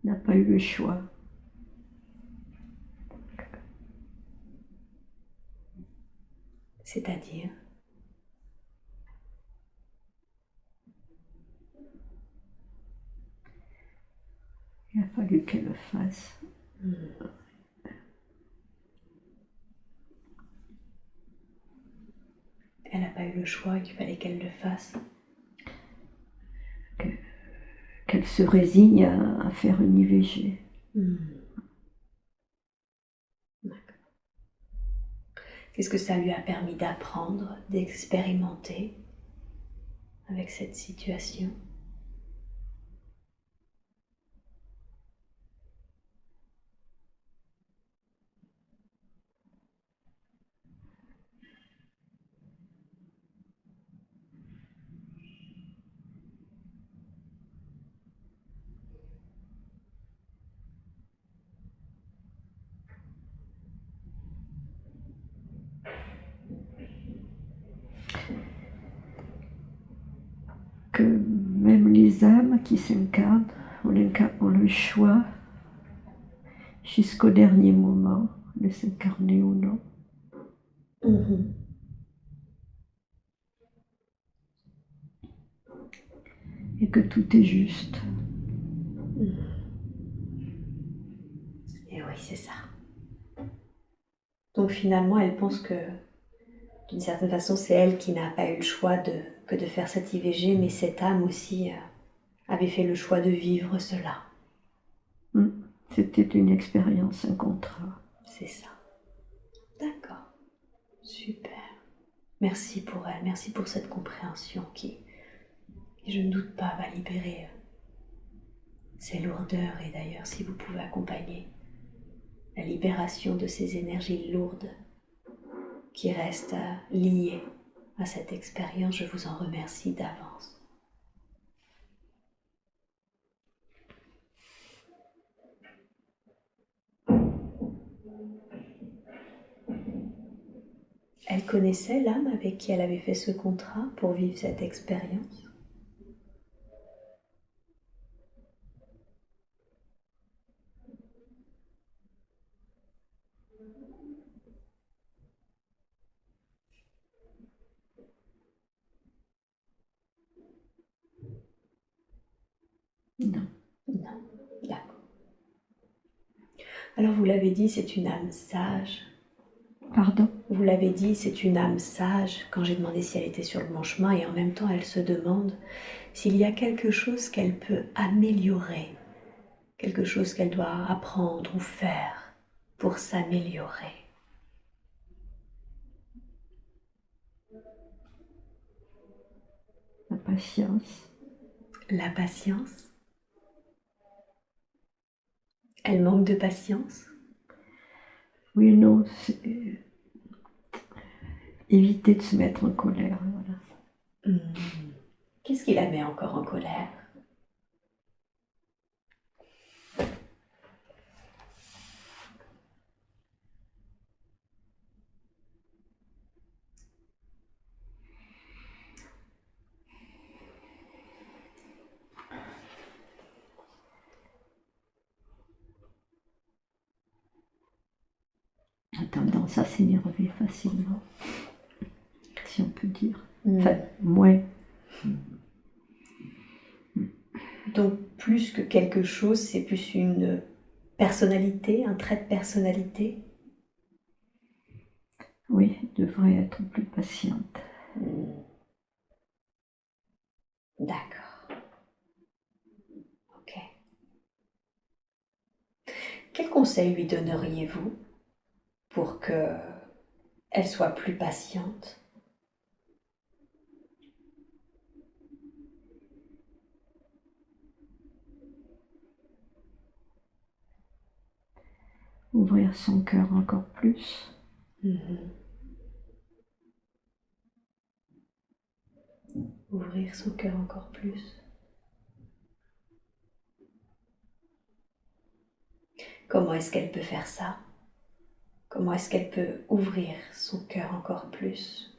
N'a pas eu le choix. C'est-à-dire? Il a fallu qu'elle le fasse. Elle n'a pas eu le choix, il fallait qu'elle le fasse. Qu'elle se résigne à faire une IVG. Qu'est-ce que ça lui a permis d'apprendre, d'expérimenter avec cette situation? Que même les âmes qui s'incarnent ont le choix jusqu'au dernier moment de s'incarner ou non. Et que tout est juste. Et oui, c'est ça. Donc finalement, elle pense que d'une certaine façon, c'est elle qui n'a pas eu le choix que de faire cette IVG, mais cette âme aussi avait fait le choix de vivre cela. C'était une expérience, un contrat. C'est ça. D'accord. Super. Merci pour elle, merci pour cette compréhension qui je ne doute pas, va libérer ces lourdeurs. Et d'ailleurs, si vous pouvez accompagner la libération de ces énergies lourdes qui restent liées à cette expérience, je vous en remercie d'avance. Elle connaissait l'âme avec qui elle avait fait ce contrat pour vivre cette expérience? Non. Non, d'accord. Alors vous l'avez dit, c'est une âme sage. Pardon? Vous l'avez dit, c'est une âme sage, quand j'ai demandé si elle était sur le bon chemin, et en même temps elle se demande s'il y a quelque chose qu'elle peut améliorer, quelque chose qu'elle doit apprendre ou faire pour s'améliorer. La patience. La patience. Elle manque de patience. Oui, non, c'est éviter de se mettre en colère. Voilà. Qu'est-ce qui la met encore en colère? A tendance à s'énerver facilement, si on peut dire. Enfin, moins. Donc plus que quelque chose, c'est plus une personnalité, un trait de personnalité. Oui, devrait être plus patiente. D'accord. Ok. Quel conseil lui donneriez-vous pour qu'elle soit plus patiente? Ouvrir son cœur encore plus. Ouvrir son cœur encore plus. Comment est-ce qu'elle peut faire ça? Comment est-ce qu'elle peut ouvrir son cœur encore plus?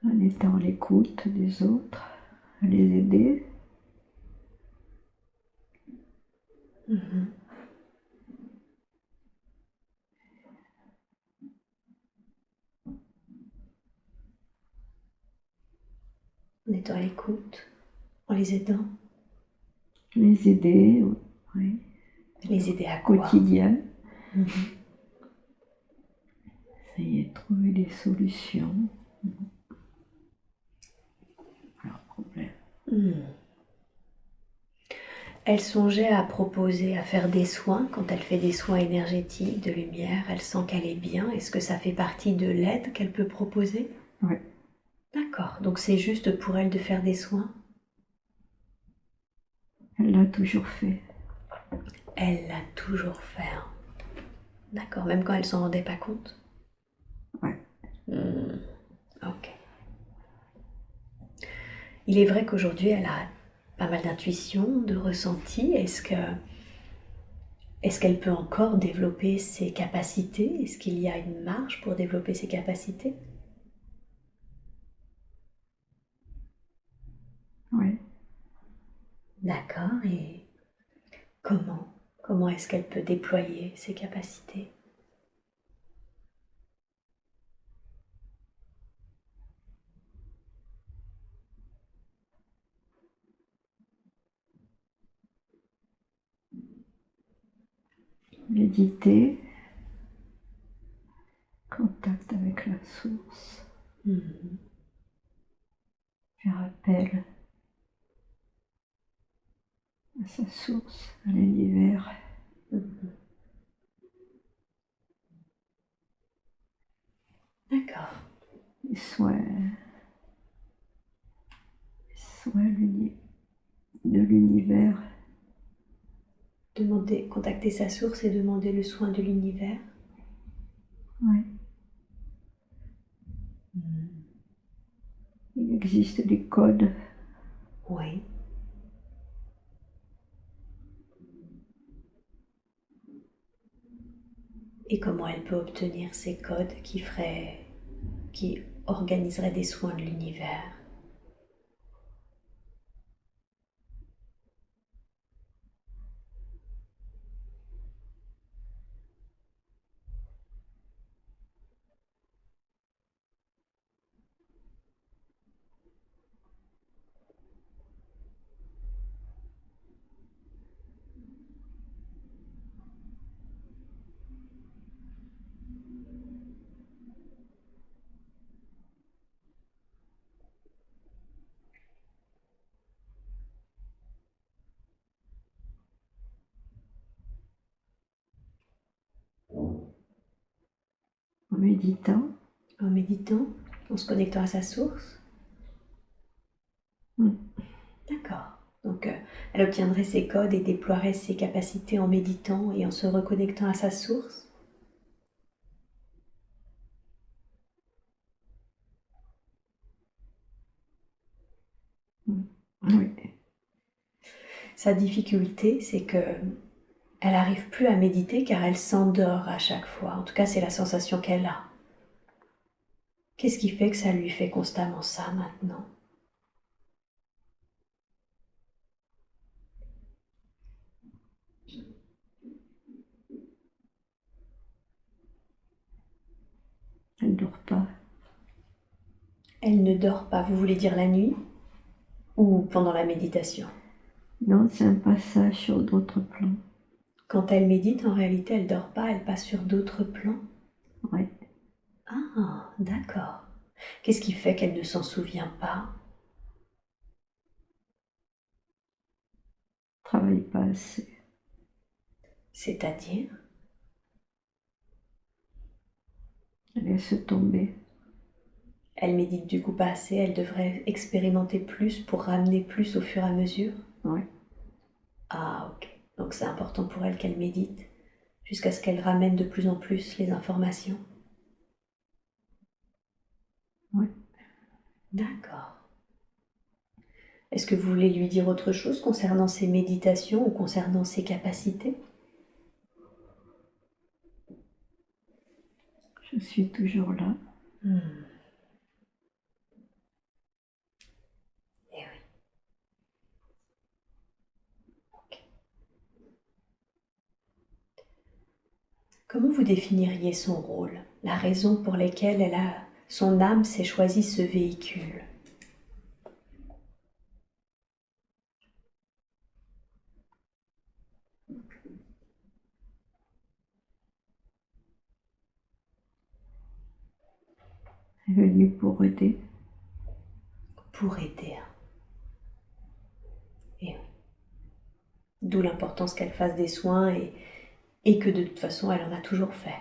en étant à l'écoute des autres, à les aider. Mhm. En étant à l'écoute, en les aidant. Les aider, oui. Les aider à quoi? Quotidien. Mhm. Essayer de trouver des solutions à leurs problèmes. Mhm. Elle songeait à proposer, à faire des soins. Quand elle fait des soins énergétiques, de lumière, elle sent qu'elle est bien. Est-ce que ça fait partie de l'aide qu'elle peut proposer? Oui. D'accord, donc c'est juste pour elle de faire des soins? Elle l'a toujours fait. Elle l'a toujours fait. Hein. D'accord, même quand elle s'en rendait pas compte? Ouais. Ok. Il est vrai qu'aujourd'hui, elle a pas mal d'intuition, de ressenti. Est-ce qu'elle peut encore développer ses capacités? Est-ce qu'il y a une marge pour développer ses capacités? Oui. D'accord, et comment? Comment est-ce qu'elle peut déployer ses capacités? Méditer, contact avec la source, Mhm. faire appel à sa source, à l'univers. Mhm. D'accord. Les soins de l'univers. Contacter sa source et demander le soin de l'univers. Oui. Mhm. Il existe des codes. Oui. Et comment elle peut obtenir ces codes qui organiseraient des soins de l'univers? En méditant. En méditant, en se connectant à sa source? Mm. D'accord. Donc, elle obtiendrait ses codes et déploierait ses capacités en méditant et en se reconnectant à sa source? Oui. Sa difficulté, c'est que elle n'arrive plus à méditer car elle s'endort à chaque fois. En tout cas, c'est la sensation qu'elle a. Qu'est-ce qui fait que ça lui fait constamment ça maintenant? Elle ne dort pas. Elle ne dort pas, vous voulez dire la nuit ou pendant la méditation? Non, c'est un passage sur d'autres plans. Quand elle médite, en réalité, elle dort pas, elle passe sur d'autres plans? Oui. Ah, d'accord. Qu'est-ce qui fait qu'elle ne s'en souvient pas? Travaille pas assez. C'est-à-dire? Elle laisse tomber. Elle médite du coup pas assez, elle devrait expérimenter plus pour ramener plus au fur et à mesure? Oui. Ah, ok. Donc c'est important pour elle qu'elle médite jusqu'à ce qu'elle ramène de plus en plus les informations. Oui. D'accord. Est-ce que vous voulez lui dire autre chose concernant ses méditations ou concernant ses capacités? Je suis toujours là. Hmm. vous définiriez son rôle, la raison pour laquelle son âme s'est choisi ce véhicule? Elle est venue pour aider. Pour aider. Et oui. D'où l'importance qu'elle fasse des soins et que de toute façon, elle en a toujours fait.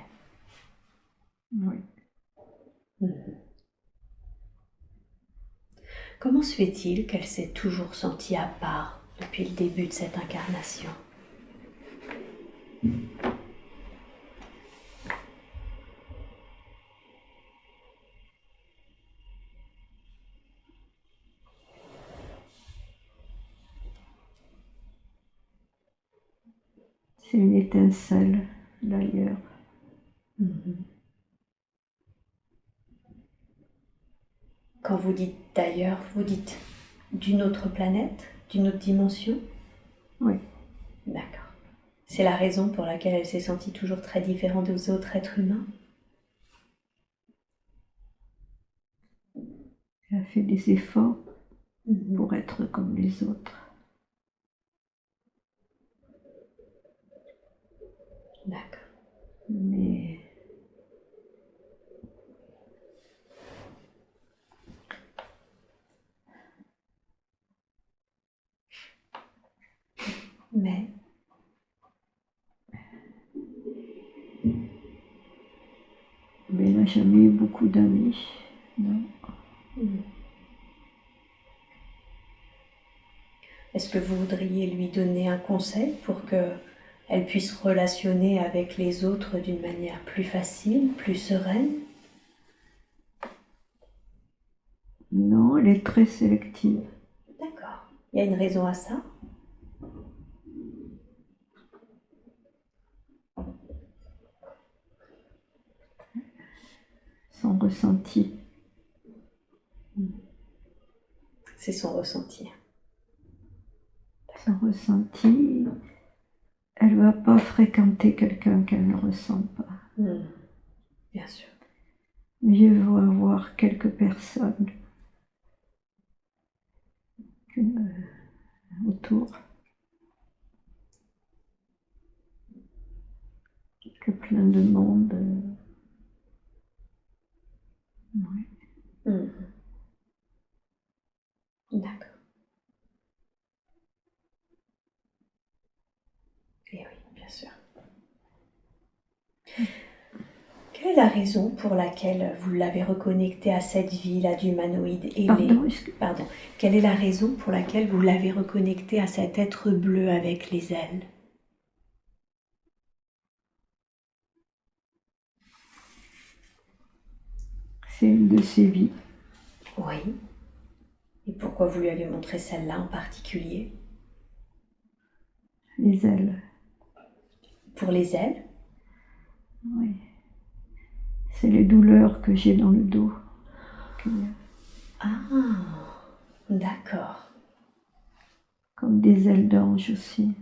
Oui. Comment se fait-il qu'elle s'est toujours sentie à part depuis le début de cette incarnation? C'est une étincelle d'ailleurs. Quand vous dites d'ailleurs, vous dites d'une autre planète, d'une autre dimension? Oui. D'accord. C'est la raison pour laquelle elle s'est sentie toujours très différente des autres êtres humains? Elle a fait des efforts pour être comme les autres. D'accord. Mais elle n'a jamais eu beaucoup d'amis. Non. est-ce que vous voudriez lui donner un conseil pour qu'elle puisse relationner avec les autres d'une manière plus facile, plus sereine? Non, elle est très sélective. D'accord. Il y a une raison à ça? Son ressenti. C'est son ressenti. Son ressenti, elle ne va pas fréquenter quelqu'un qu'elle ne ressent pas. Bien sûr. Mieux vaut avoir quelques personnes autour que plein de monde. Oui. D'accord. Et oui, bien sûr. Quelle est la raison pour laquelle vous l'avez reconnecté à cette vie-là d'humanoïde ailé? Pardon. Quelle est la raison pour laquelle vous l'avez reconnecté à cet être bleu avec les ailes? C'est une de ses vies. Oui. Et pourquoi vous lui avez montré celle-là en particulier? Les ailes. Pour les ailes? Oui. C'est les douleurs que j'ai dans le dos. Ah, d'accord. Comme des ailes d'ange aussi.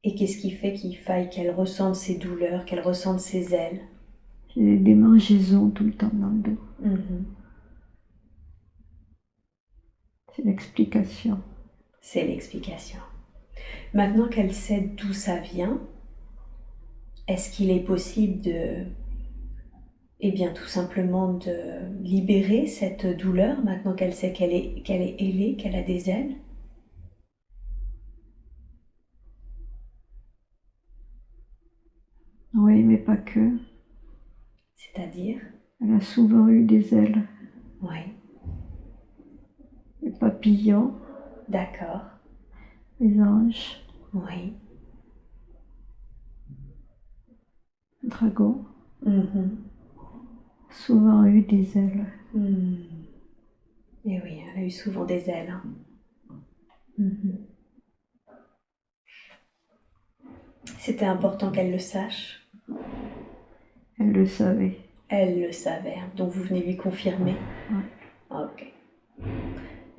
Et qu'est-ce qui fait qu'il faille qu'elle ressente ces douleurs, qu'elle ressente ses ailes? J'ai des démangeaisons tout le temps dans le dos. C'est l'explication. C'est l'explication. Maintenant qu'elle sait d'où ça vient, est-ce qu'il est possible tout simplement de libérer cette douleur maintenant qu'elle sait qu'elle est ailée, qu'elle a des ailes? Oui, mais pas que. C'est-à-dire? Elle a souvent eu des ailes. Oui. Les papillons. D'accord. Les anges. Oui. Dragon. Souvent eu des ailes. Et oui, elle a eu souvent des ailes. C'était important qu'elle le sache. Elle le savait. Elle le savait, donc vous venez lui confirmer. Oui. Ah, ok.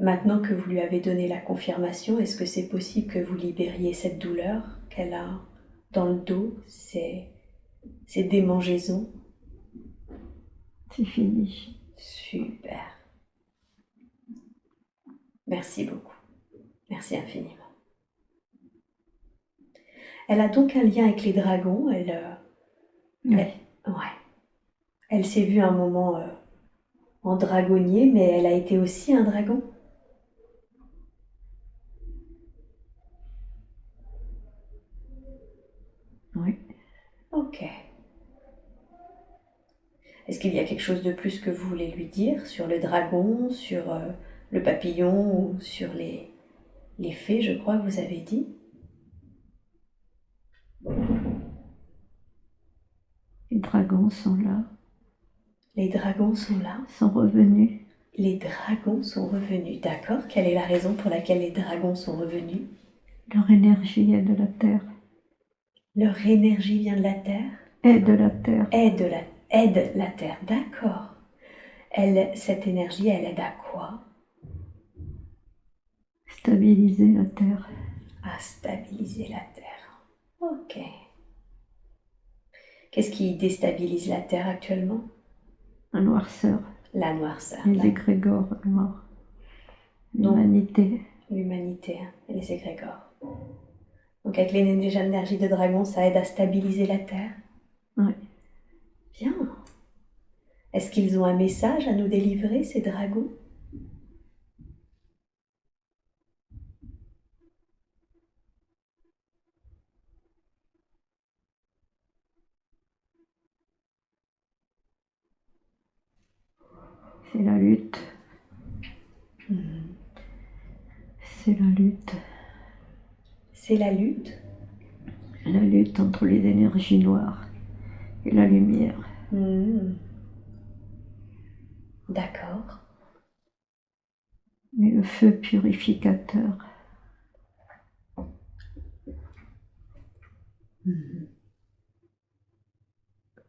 Maintenant que vous lui avez donné la confirmation, est-ce que c'est possible que vous libériez cette douleur qu'elle a dans le dos, ces démangeaisons? C'est fini. Super. Merci beaucoup. Merci infiniment. Elle a donc un lien avec les dragons. Oui. Elle s'est vue un moment en dragonnier, mais elle a été aussi un dragon. Oui. Ok. Est-ce qu'il y a quelque chose de plus que vous voulez lui dire sur le dragon, sur le papillon ou sur les fées, je crois que vous avez dit? Les dragons sont là, Les dragons sont là. sont revenus. Les dragons sont revenus, d'accord. Quelle est la raison pour laquelle les dragons sont revenus? Leur énergie est de la terre. Leur énergie vient de la terre? Est de la terre. Aide la terre, d'accord. Cette énergie, elle aide à quoi? Stabiliser la terre. À stabiliser la terre. Ok. Qu'est-ce qui déstabilise la terre actuellement? La noirceur. La noirceur. Les égrégores noirs. L'humanité. L'humanité et les égrégores. Donc avec l'énergie de dragon, ça aide à stabiliser la terre? Oui. Bien. Est-ce qu'ils ont un message à nous délivrer, ces dragons? C'est la lutte. C'est la lutte. C'est la lutte? La lutte entre les énergies noires et la lumière. D'accord. Mais le feu purificateur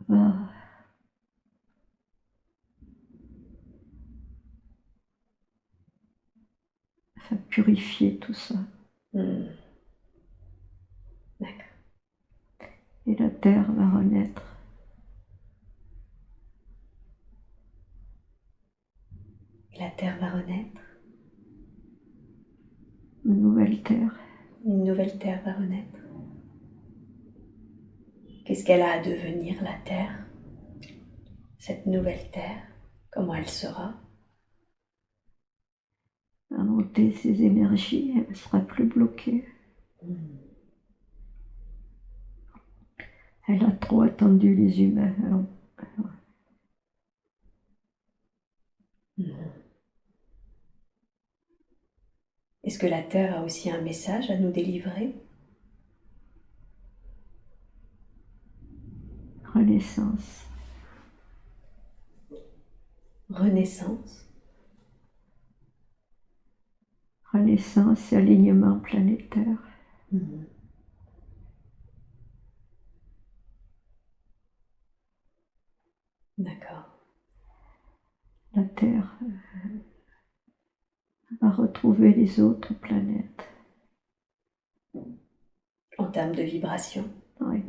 va purifier tout ça. D'accord. Et la terre va renaître. Et la terre va renaître? Une nouvelle terre. Une nouvelle terre va renaître? Qu'est-ce qu'elle a à devenir, la terre? Cette nouvelle terre, comment elle sera? À monter ses énergies, elle ne sera plus bloquée. Elle a trop attendu les humains. Alors, Est-ce que la terre a aussi un message à nous délivrer? renaissance. Renaissance? Renaissance et alignement planétaire. D'accord. La Terre va retrouver les autres planètes. En termes de vibration? Oui.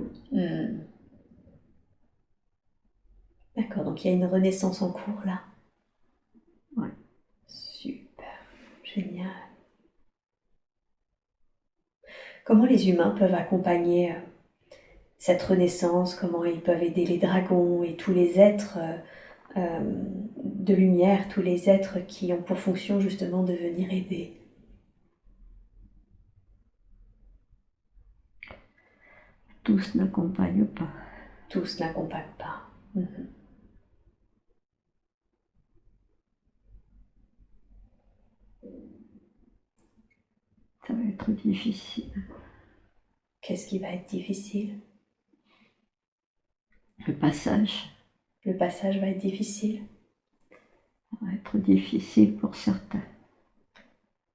D'accord, donc il y a une renaissance en cours là? Oui. Super, génial. Comment les humains peuvent accompagner cette renaissance? Comment ils peuvent aider les dragons et tous les êtres de lumière, tous les êtres qui ont pour fonction justement de venir aider? Tous n'accompagnent pas. Tous n'accompagnent pas. Ça va être difficile. Qu'est-ce qui va être difficile? Le passage. Le passage va être difficile? Ça va être difficile pour certains.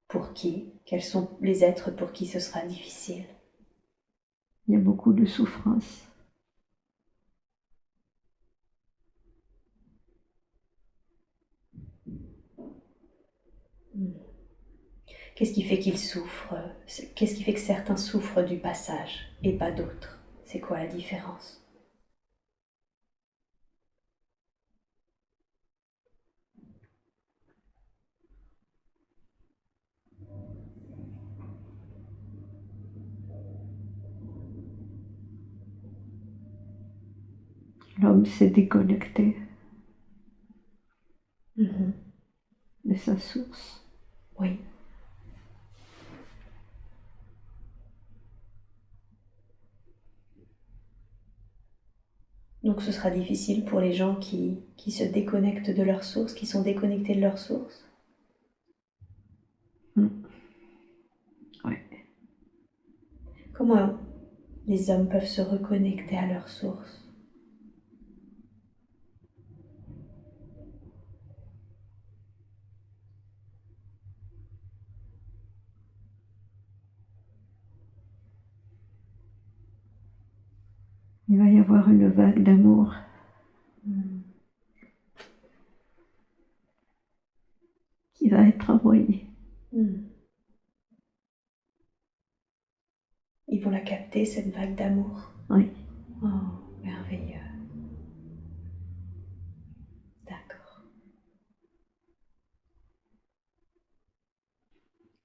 Pour qui? Quels sont les êtres pour qui ce sera difficile? Il y a beaucoup de souffrance. Qu'est-ce qui fait qu'ils souffrent? Qu'est-ce qui fait que certains souffrent du passage et pas d'autres? C'est quoi la différence? L'homme s'est déconnecté Mhm. de sa source. Oui. Donc ce sera difficile pour les gens qui se déconnectent de leur source, qui sont déconnectés de leur source. Oui. Comment les hommes peuvent se reconnecter à leur source? Il va y avoir une vague d'amour qui va être envoyée. Ils vont la capter, cette vague d'amour. Oui. Oh, merveilleux. D'accord.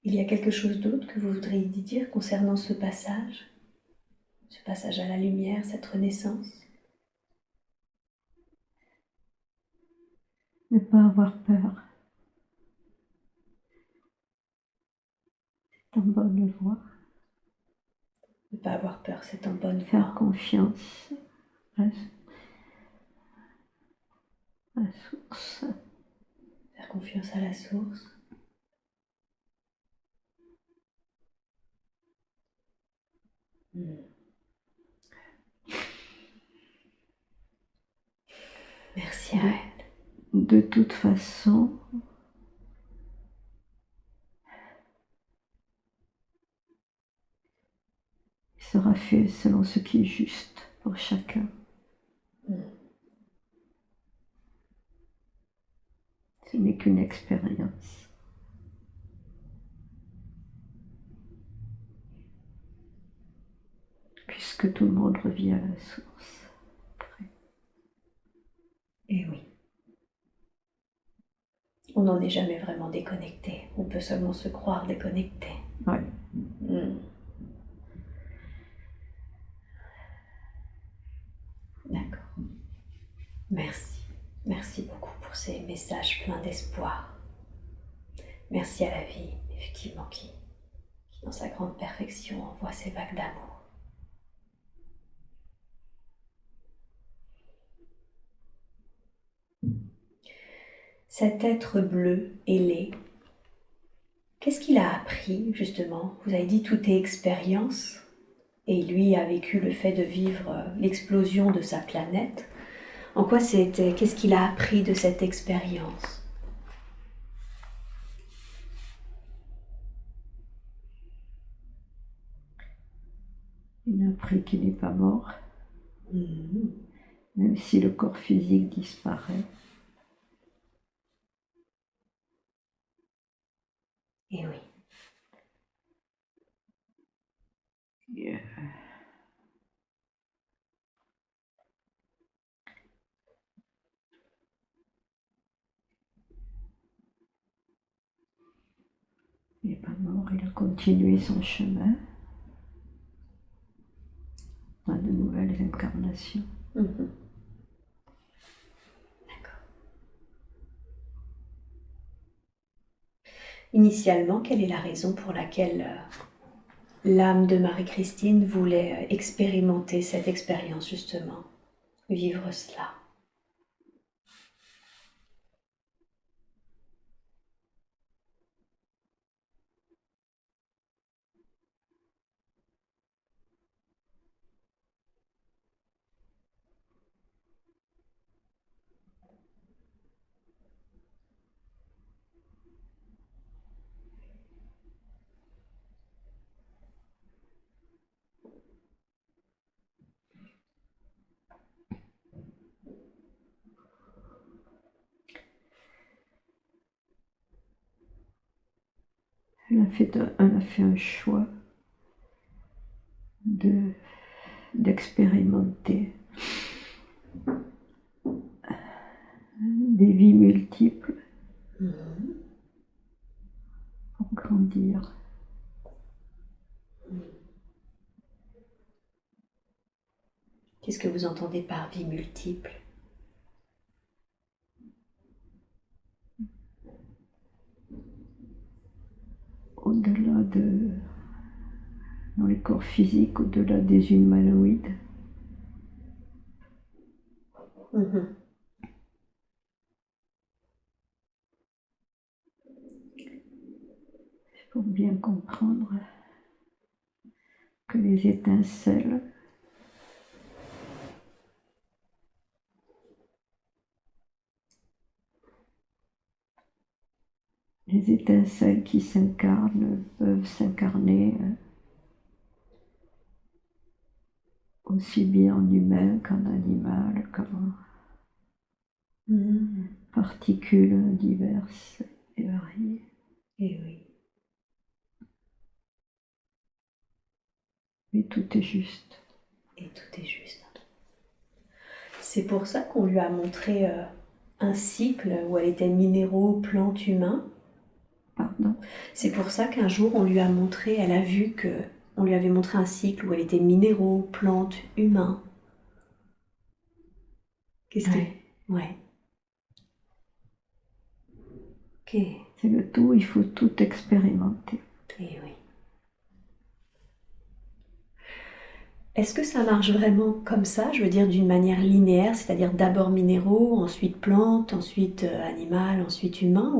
Il y a quelque chose d'autre que vous voudriez dire concernant ce passage à la lumière, cette renaissance? Ne pas avoir peur. C'est en bonne voie. Ne pas avoir peur, c'est en bonne voie. Faire confiance à la source. Faire confiance à la source. Merci à elle. De toute façon, il sera fait selon ce qui est juste pour chacun. Ce n'est qu'une expérience. Puisque tout le monde revient à la source. Et oui. On n'en est jamais vraiment déconnecté. On peut seulement se croire déconnecté. Oui. D'accord. Merci. Merci beaucoup pour ces messages pleins d'espoir. Merci à la vie, effectivement, qui dans sa grande perfection, envoie ces vagues d'amour. Cet être bleu, ailé, qu'est-ce qu'il a appris, justement? Vous avez dit tout est expérience, et lui a vécu le fait de vivre l'explosion de sa planète. En quoi c'était? Qu'est-ce qu'il a appris de cette expérience? Il a appris qu'il n'est pas mort, même si le corps physique disparaît. Et oui. Yeah. Il n'est pas mort, il a continué son chemin dans de nouvelles incarnations. D'accord. Initialement, quelle est la raison pour laquelle l'âme de Marie-Christine voulait expérimenter cette expérience, justement, vivre cela? a fait un choix d'expérimenter des vies multiples pour grandir. Qu'est-ce que vous entendez par vie multiple? Au-delà dans les corps physiques, au-delà des humanoïdes. Il faut bien comprendre que les étincelles qui s'incarnent peuvent s'incarner aussi bien en humain qu'en animal, comme particules diverses et variées. Et oui. Mais tout est juste. Et tout est juste. C'est pour ça qu'on lui a montré un cycle où elle était minéraux, plantes, humains. Pardon. C'est pour ça qu'un jour on lui a montré, elle a vu que on lui avait montré un cycle où elle était minéraux, plantes, humains. Qu'est-ce que... Ouais. Ok. C'est le tout, il faut tout expérimenter. Et oui. Est-ce que ça marche vraiment comme ça, je veux dire d'une manière linéaire, c'est-à-dire d'abord minéraux, ensuite plantes, ensuite animal, ensuite humain,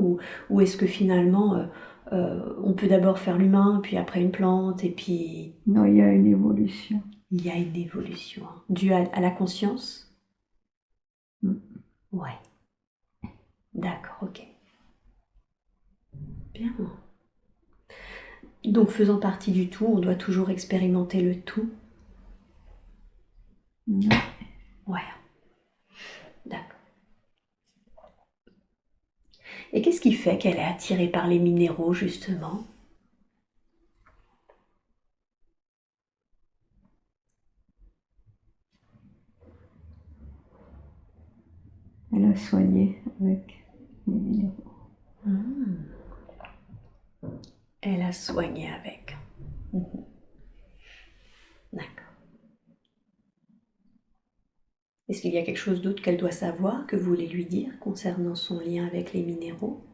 ou est-ce que finalement on peut d'abord faire l'humain, puis après une plante, et puis... Non, il y a une évolution. Il y a une évolution, hein, due à la conscience? Ouais. D'accord, ok. Bien. Donc faisant partie du tout, on doit toujours expérimenter le tout? Ouais. D'accord. Et qu'est-ce qui fait qu'elle est attirée par les minéraux, justement? Elle a soigné avec les minéraux. Elle a soigné avec. D'accord. Est-ce qu'il y a quelque chose d'autre qu'elle doit savoir, que vous voulez lui dire concernant son lien avec les minéraux?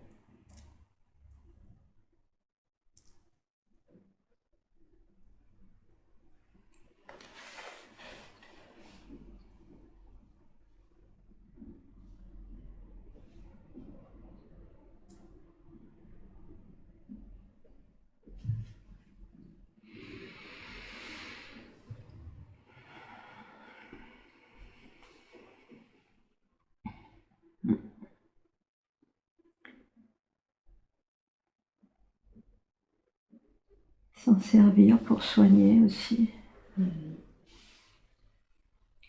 S'en servir pour soigner aussi.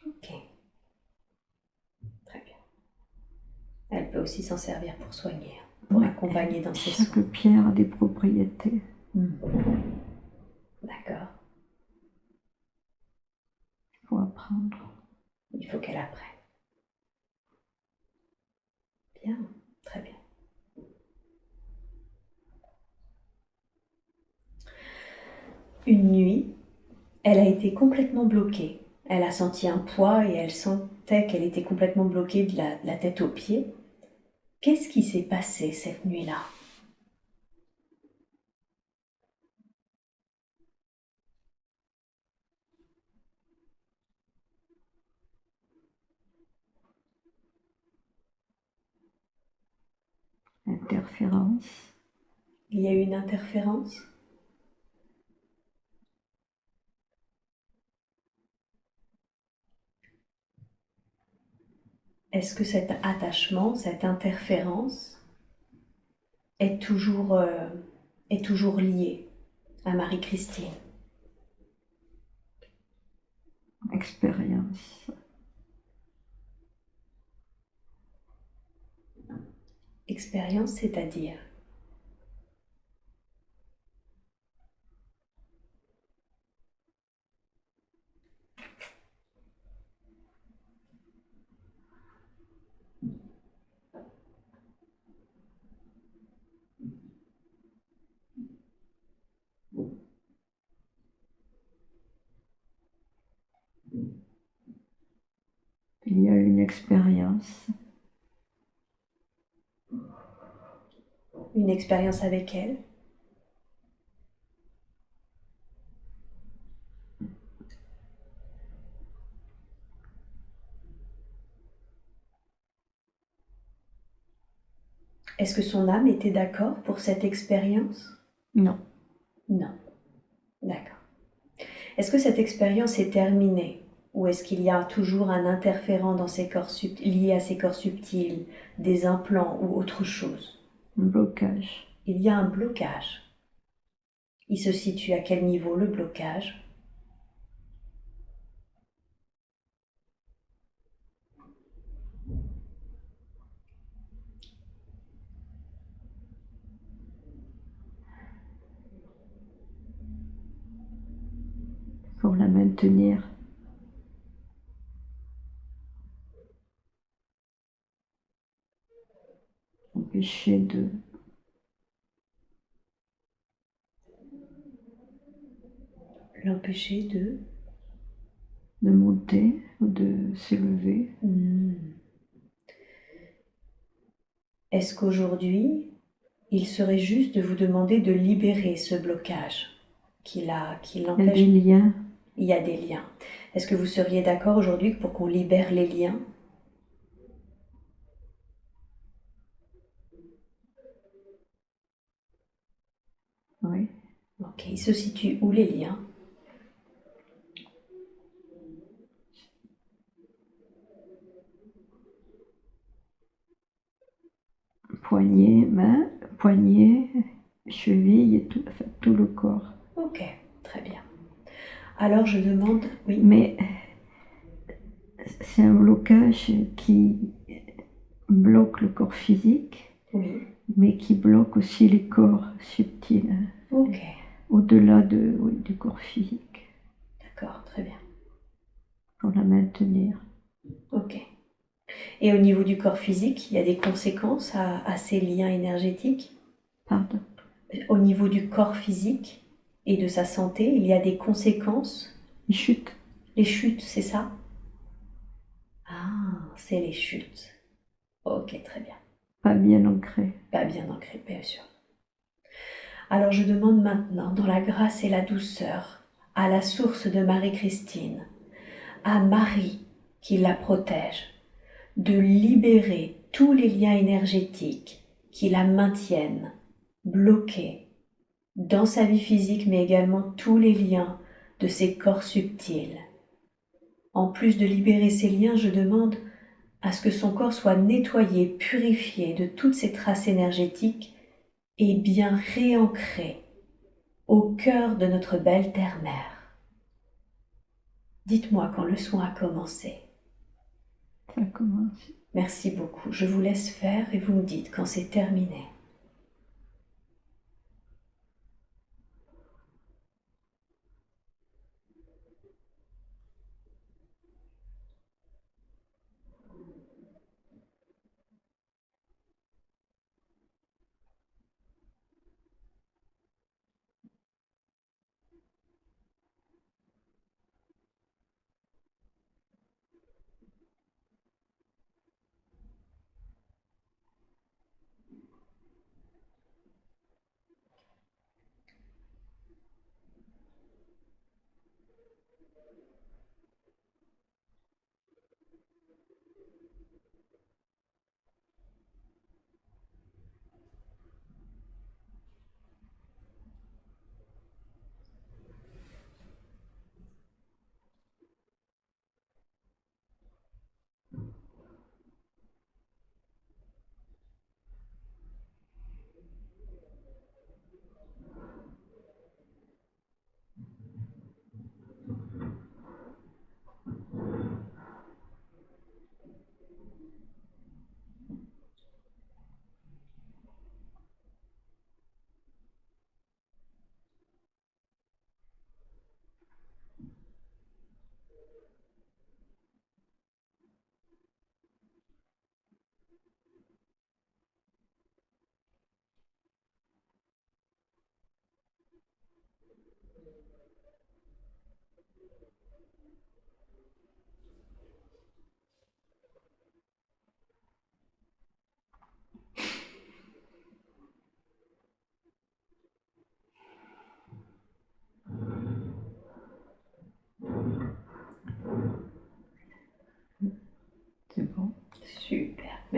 Ok. Très bien. Elle peut aussi s'en servir pour soigner, pour accompagner dans ses soins. Chaque pierre a des propriétés. D'accord. Il faut apprendre. Il faut qu'elle apprenne. Bien, très bien. Une nuit, elle a été complètement bloquée. Elle a senti un poids et elle sentait qu'elle était complètement bloquée de la tête aux pieds. Qu'est-ce qui s'est passé cette nuit-là? Interférence. Il y a eu une interférence? Est-ce que cet attachement, cette interférence est toujours lié à Marie-Christine? Expérience. Expérience, c'est-à-dire? Il y a une expérience. Une expérience avec elle. Est-ce que son âme était d'accord pour cette expérience? Non. Non. D'accord. Est-ce que cette expérience est terminée? Ou est-ce qu'il y a toujours un interférent dans ces corps lié à ces corps subtils, des implants ou autre chose? Un blocage. Il y a un blocage. Il se situe à quel niveau le blocage? Pour la maintenir. Empêcher L'empêcher de monter ou de s'élever. Est-ce qu'aujourd'hui, il serait juste de vous demander de libérer ce blocage qui Il y a l'empêche? des liens. Il y a des liens. Est-ce que vous seriez d'accord aujourd'hui pour qu'on libère les liens? Oui. Ok, ils se situent où les liens? Poignet, main, poignet, cheville et tout, enfin, tout le corps. Ok, très bien. Alors je demande, oui, Mais c'est un blocage qui bloque le corps physique, oui, mais qui bloque aussi les corps subtils, ok, au-delà du corps physique, d'accord, très bien, pour la maintenir. ok. Et au niveau du corps physique, il y a des conséquences à ces liens énergétiques? Pardon. Au niveau du corps physique et de sa santé, il y a des conséquences? Une chute. Les chutes, c'est ça? Ah, c'est les chutes. Ok, très bien. Pas bien ancré. Pas bien ancré, bien sûr. Alors je demande maintenant, dans la grâce et la douceur, à la source de Marie-Christine, à Marie qui la protège, de libérer tous les liens énergétiques qui la maintiennent bloquée dans sa vie physique, mais également tous les liens de ses corps subtils. En plus de libérer ces liens, je demande à ce que son corps soit nettoyé, purifié de toutes ces traces énergétiques et bien réancré au cœur de notre belle terre-mère. Dites-moi quand le soin a commencé. Ça commence. Merci beaucoup. Je vous laisse faire et vous me dites quand c'est terminé.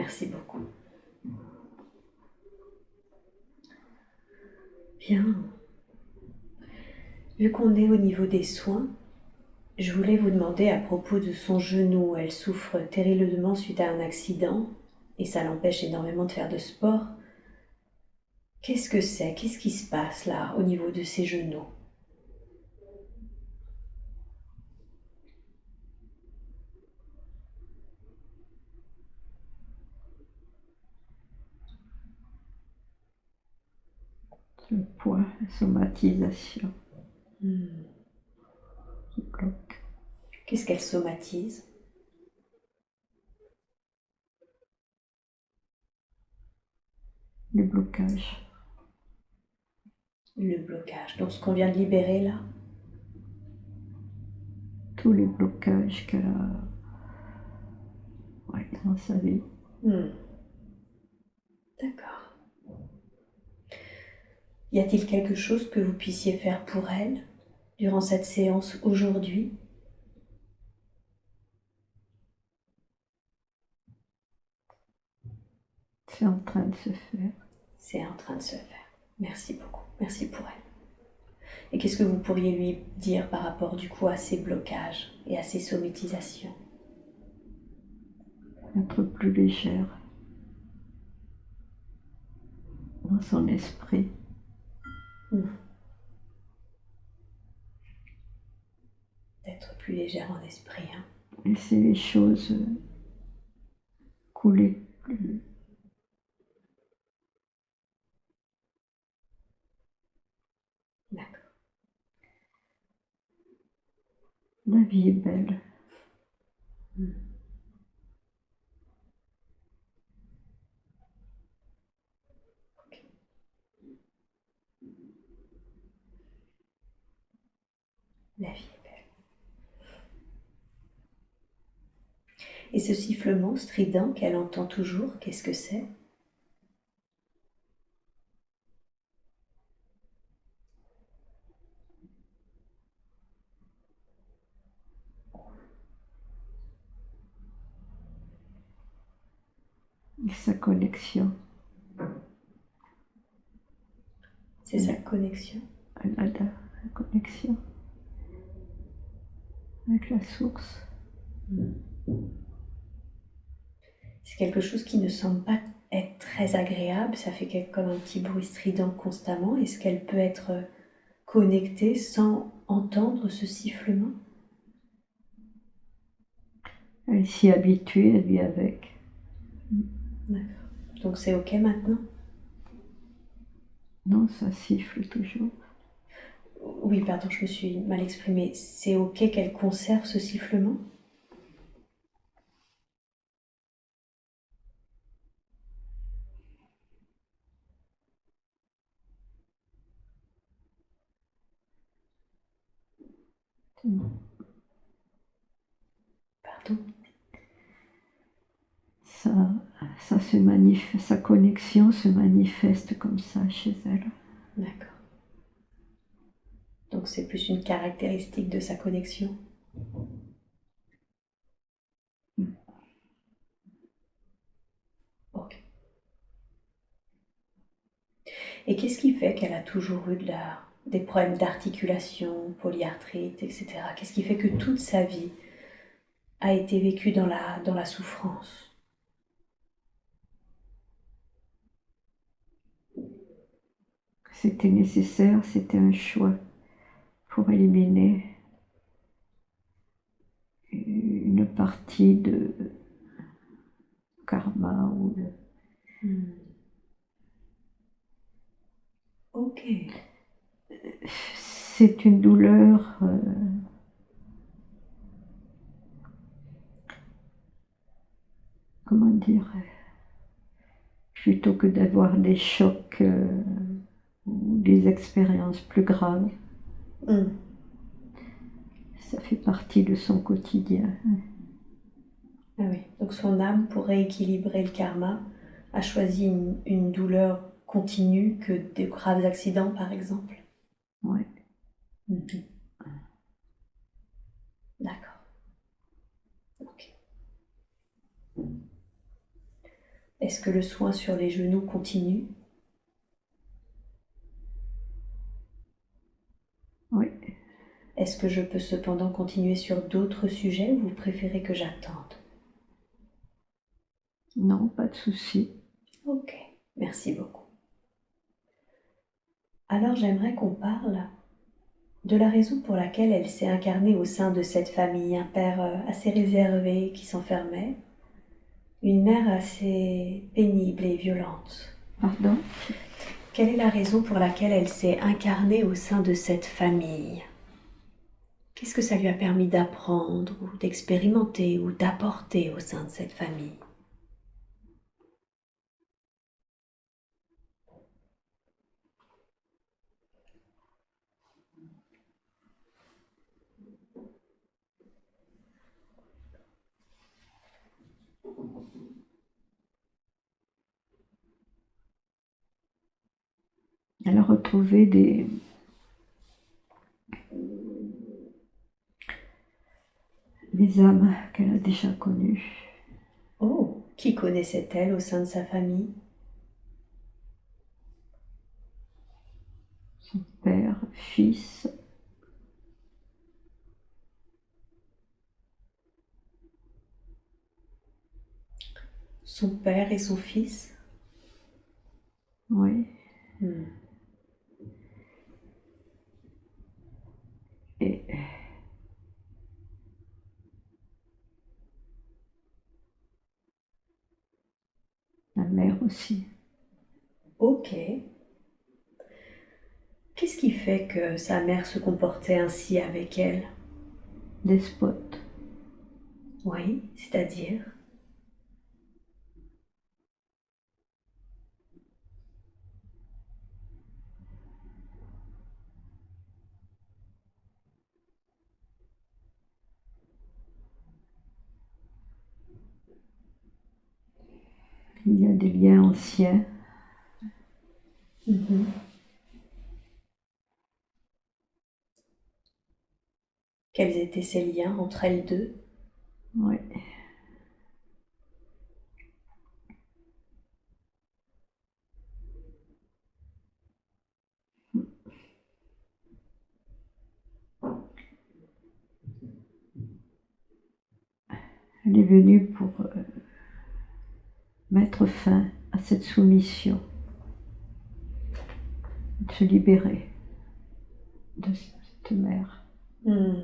Merci beaucoup. Bien. Vu qu'on est au niveau des soins, je voulais vous demander à propos de son genou. Elle souffre terriblement suite à un accident et ça l'empêche énormément de faire de sport. Qu'est-ce que c'est? Qu'est-ce qui se passe là au niveau de ses genoux? Le poids, la somatisation Hmm. qui bloque. Qu'est-ce qu'elle somatise? Le blocage. Le blocage. Donc ce qu'on vient de libérer là? Tous les blocages qu'elle a dans sa vie. Hmm. D'accord. Y a-t-il quelque chose que vous puissiez faire pour elle durant cette séance aujourd'hui? C'est en train de se faire. C'est en train de se faire. Merci beaucoup. Merci pour elle. Et qu'est-ce que vous pourriez lui dire par rapport du coup à ses blocages et à ses somatisations? Être plus légère dans son esprit. D'être plus légère en esprit. Hein. Laisser les choses couler plus. D'accord. La vie est belle. Okay. La vie est belle. Et ce sifflement strident qu'elle entend toujours, qu'est-ce que c'est? Et sa connexion. C'est sa connexion. Elle a la connexion avec la source. C'est quelque chose qui ne semble pas être très agréable. Ça fait comme un petit bruit strident constamment. Est-ce qu'elle peut être connectée sans entendre ce sifflement? Elle s'y est habituée, elle vit avec. D'accord. Donc c'est ok maintenant? Non, ça siffle toujours. Oui, pardon, je me suis mal exprimée. C'est ok qu'elle conserve ce sifflement? Pardon? Ça se manifeste, sa connexion se manifeste comme ça chez elle. D'accord. Donc c'est plus une caractéristique de sa connexion? Ok. Et qu'est-ce qui fait qu'elle a toujours eu des problèmes d'articulation, polyarthrite, etc. Qu'est-ce qui fait que toute sa vie a été vécue dans la souffrance? C'était nécessaire, c'était un choix pour éliminer une partie de karma ou de... Ok. C'est une douleur comment dire, plutôt que d'avoir des chocs ou des expériences plus graves. Ça fait partie de son quotidien. Ah oui. Donc son âme, pour rééquilibrer le karma, a choisi une douleur continue que des graves accidents, par exemple. Ouais. D'accord. Ok. Est-ce que le soin sur les genoux continue? Oui. Est-ce que je peux cependant continuer sur d'autres sujets ou vous préférez que j'attende? Non, pas de souci. Ok, merci beaucoup. Alors j'aimerais qu'on parle de la raison pour laquelle elle s'est incarnée au sein de cette famille, un père assez réservé qui s'enfermait, une mère assez pénible et violente. Pardon? Quelle est la raison pour laquelle elle s'est incarnée au sein de cette famille? Qu'est-ce que ça lui a permis d'apprendre ou d'expérimenter ou d'apporter au sein de cette famille? Elle a retrouvé des âmes qu'elle a déjà connues. Oh, qui connaissait-elle au sein de sa famille? Son père, fils, Son père et son fils? oui. Hmm. Et la mère aussi. Ok. Qu'est-ce qui fait que sa mère se comportait ainsi avec elle? Despote. Oui, c'est-à-dire? Il y a des liens anciens. Mhm. Quels étaient ces liens entre elles deux? Oui. Elle est venue pour mettre fin à cette soumission, de se libérer de cette mère. Hmm.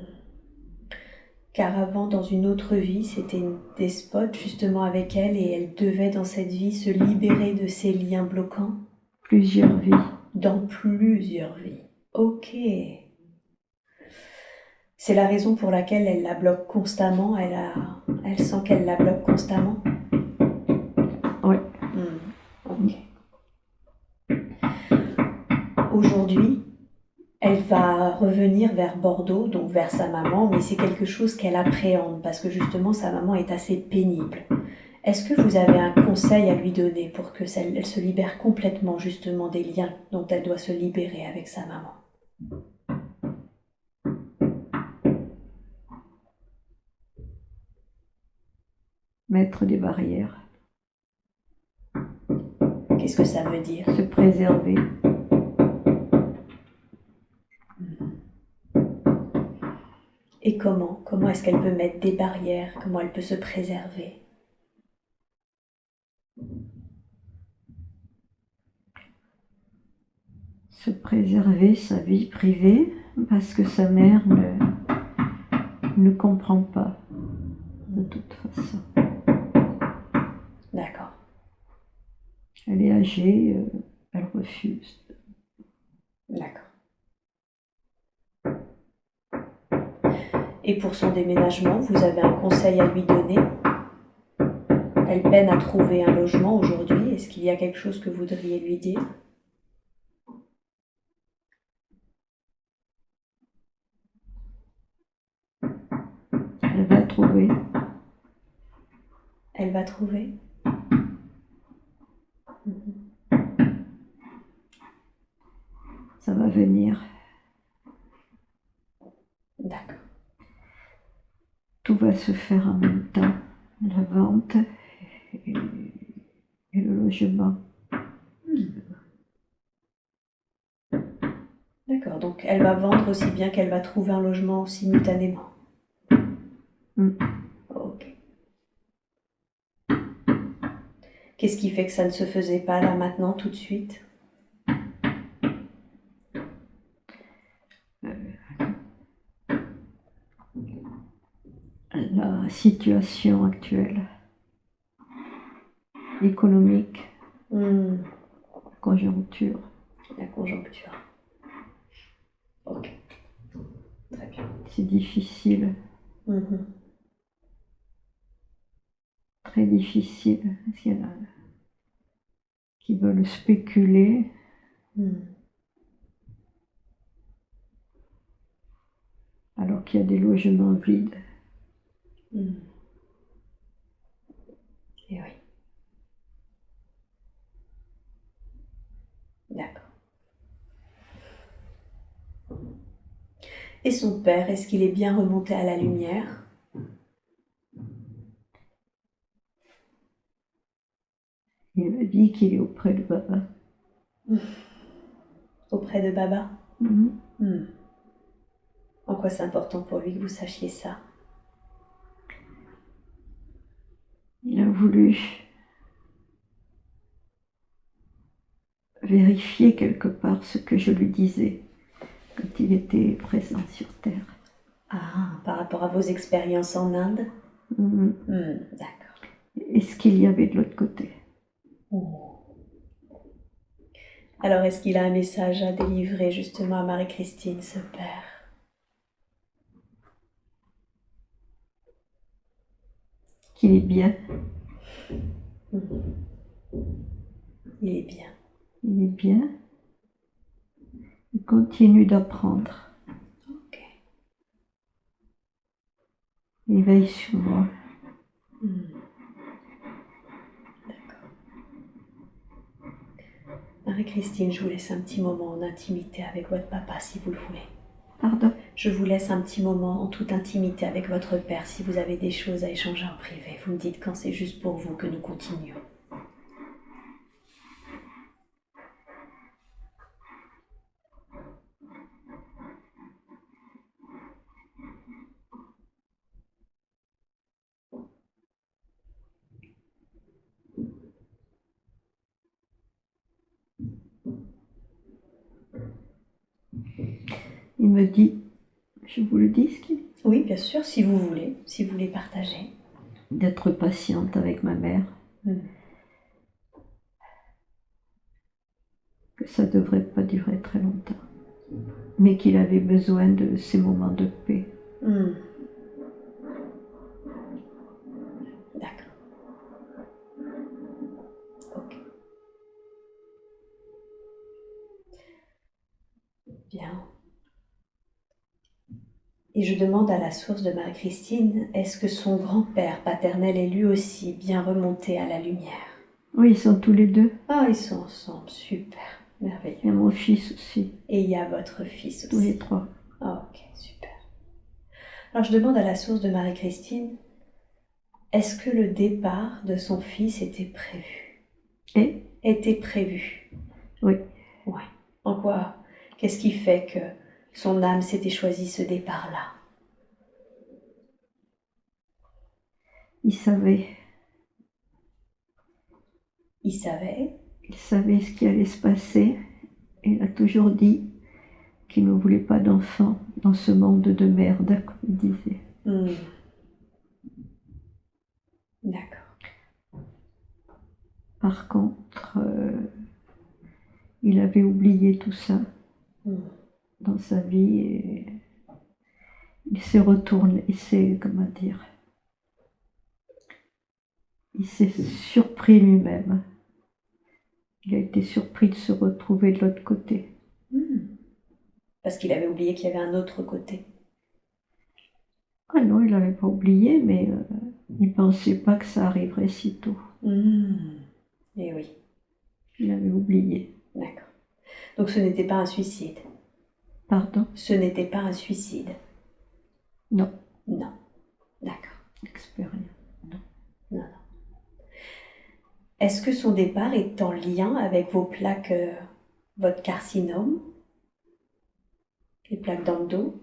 Car avant, dans une autre vie, c'était une despote justement avec elle et elle devait dans cette vie se libérer de ces liens bloquants Plusieurs vies. dans plusieurs vies. Ok. C'est la raison pour laquelle elle la bloque constamment, elle sent qu'elle la bloque constamment. Oui. Ok. Aujourd'hui, elle va revenir vers Bordeaux, donc vers sa maman, mais c'est quelque chose qu'elle appréhende parce que justement sa maman est assez pénible. Est-ce que vous avez un conseil à lui donner pour que elle se libère complètement justement des liens dont elle doit se libérer avec sa maman? Mettre des barrières. Qu'est-ce que ça veut dire? Se préserver. Et comment? Comment est-ce qu'elle peut mettre des barrières? Comment elle peut se préserver? Se préserver sa vie privée parce que sa mère ne comprend pas de toute façon. D'accord. Elle est âgée, elle refuse. D'accord. Et pour son déménagement, vous avez un conseil à lui donner? Elle peine à trouver un logement aujourd'hui. Est-ce qu'il y a quelque chose que vous voudriez lui dire? Elle va trouver. Elle va trouver? Ça va venir. D'accord. Tout va se faire en même temps. La vente et et le logement. D'accord, donc elle va vendre aussi bien qu'elle va trouver un logement simultanément. Mm. Ok. Qu'est-ce qui fait que ça ne se faisait pas là maintenant tout de suite? La situation actuelle, économique, conjoncture. La conjoncture. Ok. Très bien. C'est difficile, très difficile. Parce qu'il y en a qui veulent spéculer. Alors qu'il y a des logements vides. Et oui. D'accord. Et son père, est-ce qu'il est bien remonté à la lumière? Il m'a dit qu'il est auprès de Baba. Auprès de Baba? Mhm. En quoi c'est important pour lui que vous sachiez ça? Il a voulu vérifier quelque part ce que je lui disais quand il était présent sur Terre. Ah, par rapport à vos expériences en Inde? D'accord. Et ce qu'il y avait de l'autre côté. Alors, est-ce qu'il a un message à délivrer justement à Marie-Christine, ce père? Qu'il est bien. Il est bien. Il est bien. Il continue d'apprendre. Ok. Il veille sur moi. D'accord. Marie-Christine, je vous laisse un petit moment en intimité avec votre papa, si vous le voulez. Pardon? Je vous laisse un petit moment en toute intimité avec votre père, si vous avez des choses à échanger en privé. Vous me dites quand c'est juste pour vous que nous continuons. Il me dit, je vous le dis ce qu'il dit? Oui, bien sûr, si vous voulez partager. D'être patiente avec ma mère. Que ça ne devrait pas durer très longtemps. Mais qu'il avait besoin de ces moments de paix. D'accord. Ok. Bien. Et je demande à la source de Marie-Christine, est-ce que son grand-père paternel est lui aussi bien remonté à la lumière? Oui, ils sont tous les deux. Ah, ils sont ensemble, super, merveilleux. Il y a mon fils aussi. Et il y a votre fils aussi. Tous les trois. Ah, ok, super. Alors je demande à la source de Marie-Christine, est-ce que le départ de son fils était prévu? Était prévu? Oui. Ouais. En quoi? Qu'est-ce qui fait que son âme s'était choisi ce départ-là? Il savait. Il savait? Il savait ce qui allait se passer. Et il a toujours dit qu'il ne voulait pas d'enfants dans ce monde de merde, comme il disait. D'accord. Par contre, il avait oublié tout ça dans sa vie et il s'est retourné, il s'est surpris lui-même. Il a été surpris de se retrouver de l'autre côté. Parce qu'il avait oublié qu'il y avait un autre côté. Ah non, il n'avait pas oublié, mais il ne pensait pas que ça arriverait si tôt. Eh oui. Il avait oublié. D'accord. Donc ce n'était pas un suicide. Pardon? Ce n'était pas un suicide. Non. Non. D'accord. Expérience. Non. Non, non. Est-ce que son départ est en lien avec vos plaques, votre carcinome, les plaques dans le dos?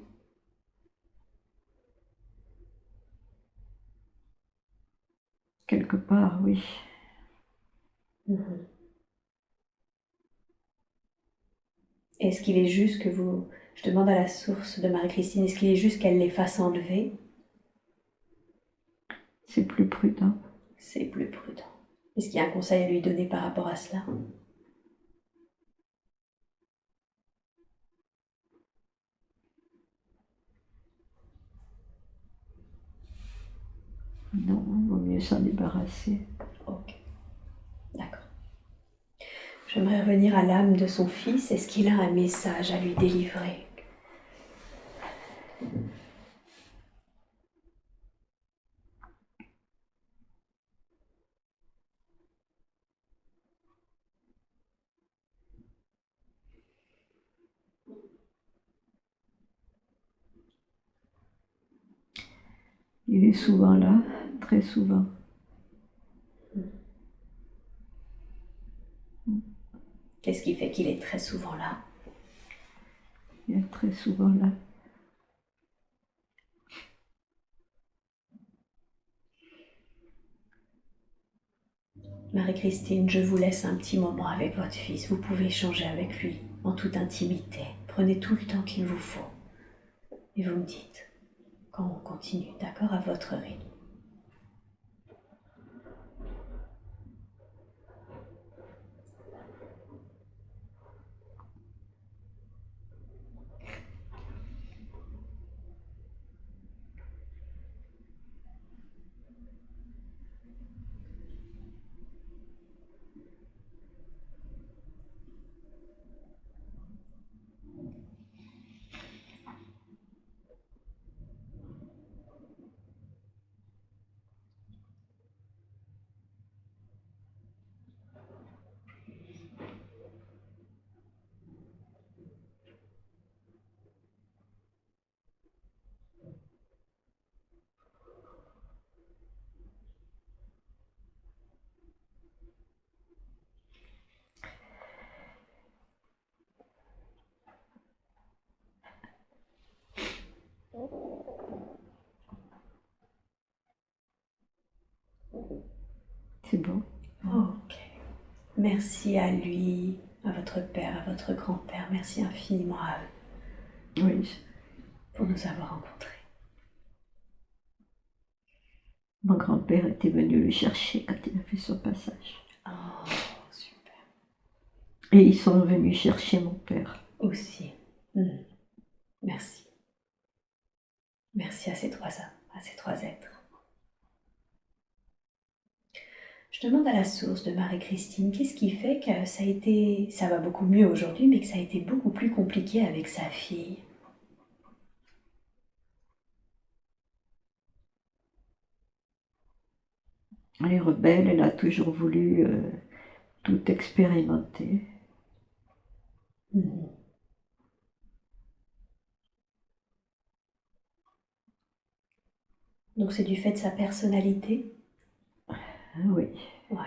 Quelque part, oui. Mhm. Est-ce qu'il est juste que vous... Je demande à la source de Marie-Christine, est-ce qu'il est juste qu'elle les fasse enlever? C'est plus prudent. C'est plus prudent. Est-ce qu'il y a un conseil à lui donner par rapport à cela? Non, il vaut mieux s'en débarrasser. Ok, d'accord. J'aimerais revenir à l'âme de son fils. Est-ce qu'il a un message à lui délivrer? Il est souvent là, très souvent. Qu'est-ce qui fait qu'il est très souvent là? Il est très souvent là. Marie-Christine, je vous laisse un petit moment avec votre fils. Vous pouvez échanger avec lui en toute intimité. Prenez tout le temps qu'il vous faut. Et vous me dites quand on continue, d'accord, à votre rythme. C'est bon. Ok. Merci à lui, à votre père, à votre grand-père. Merci infiniment à eux Oui. pour nous avoir rencontrés. Mon grand-père était venu le chercher quand il a fait son passage. Oh, super. Et ils sont venus chercher mon père. Aussi. Merci. Merci à ces trois âmes, à ces trois êtres. Je demande à la source de Marie-Christine, qu'est-ce qui fait que ça va beaucoup mieux aujourd'hui, mais que ça a été beaucoup plus compliqué avec sa fille? Elle est rebelle, elle a toujours voulu tout expérimenter. Mhm. Donc c'est du fait de sa personnalité? Ah oui. Oui.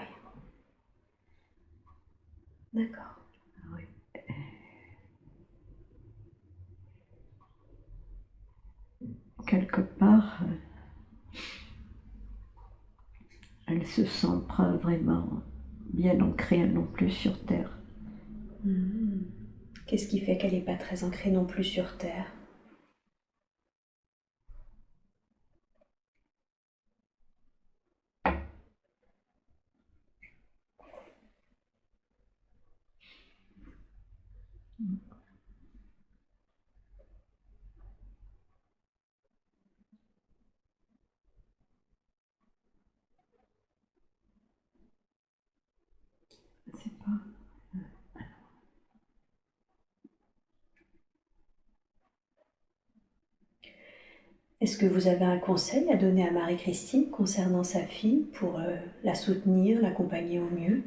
D'accord. Oui. Quelque part, elle se sent pas vraiment bien ancrée non plus sur Terre. Mhm. Qu'est-ce qui fait qu'elle n'est pas très ancrée non plus sur Terre? Je sais pas. Est-ce que vous avez un conseil à donner à Marie-Christine concernant sa fille pour la soutenir, l'accompagner au mieux?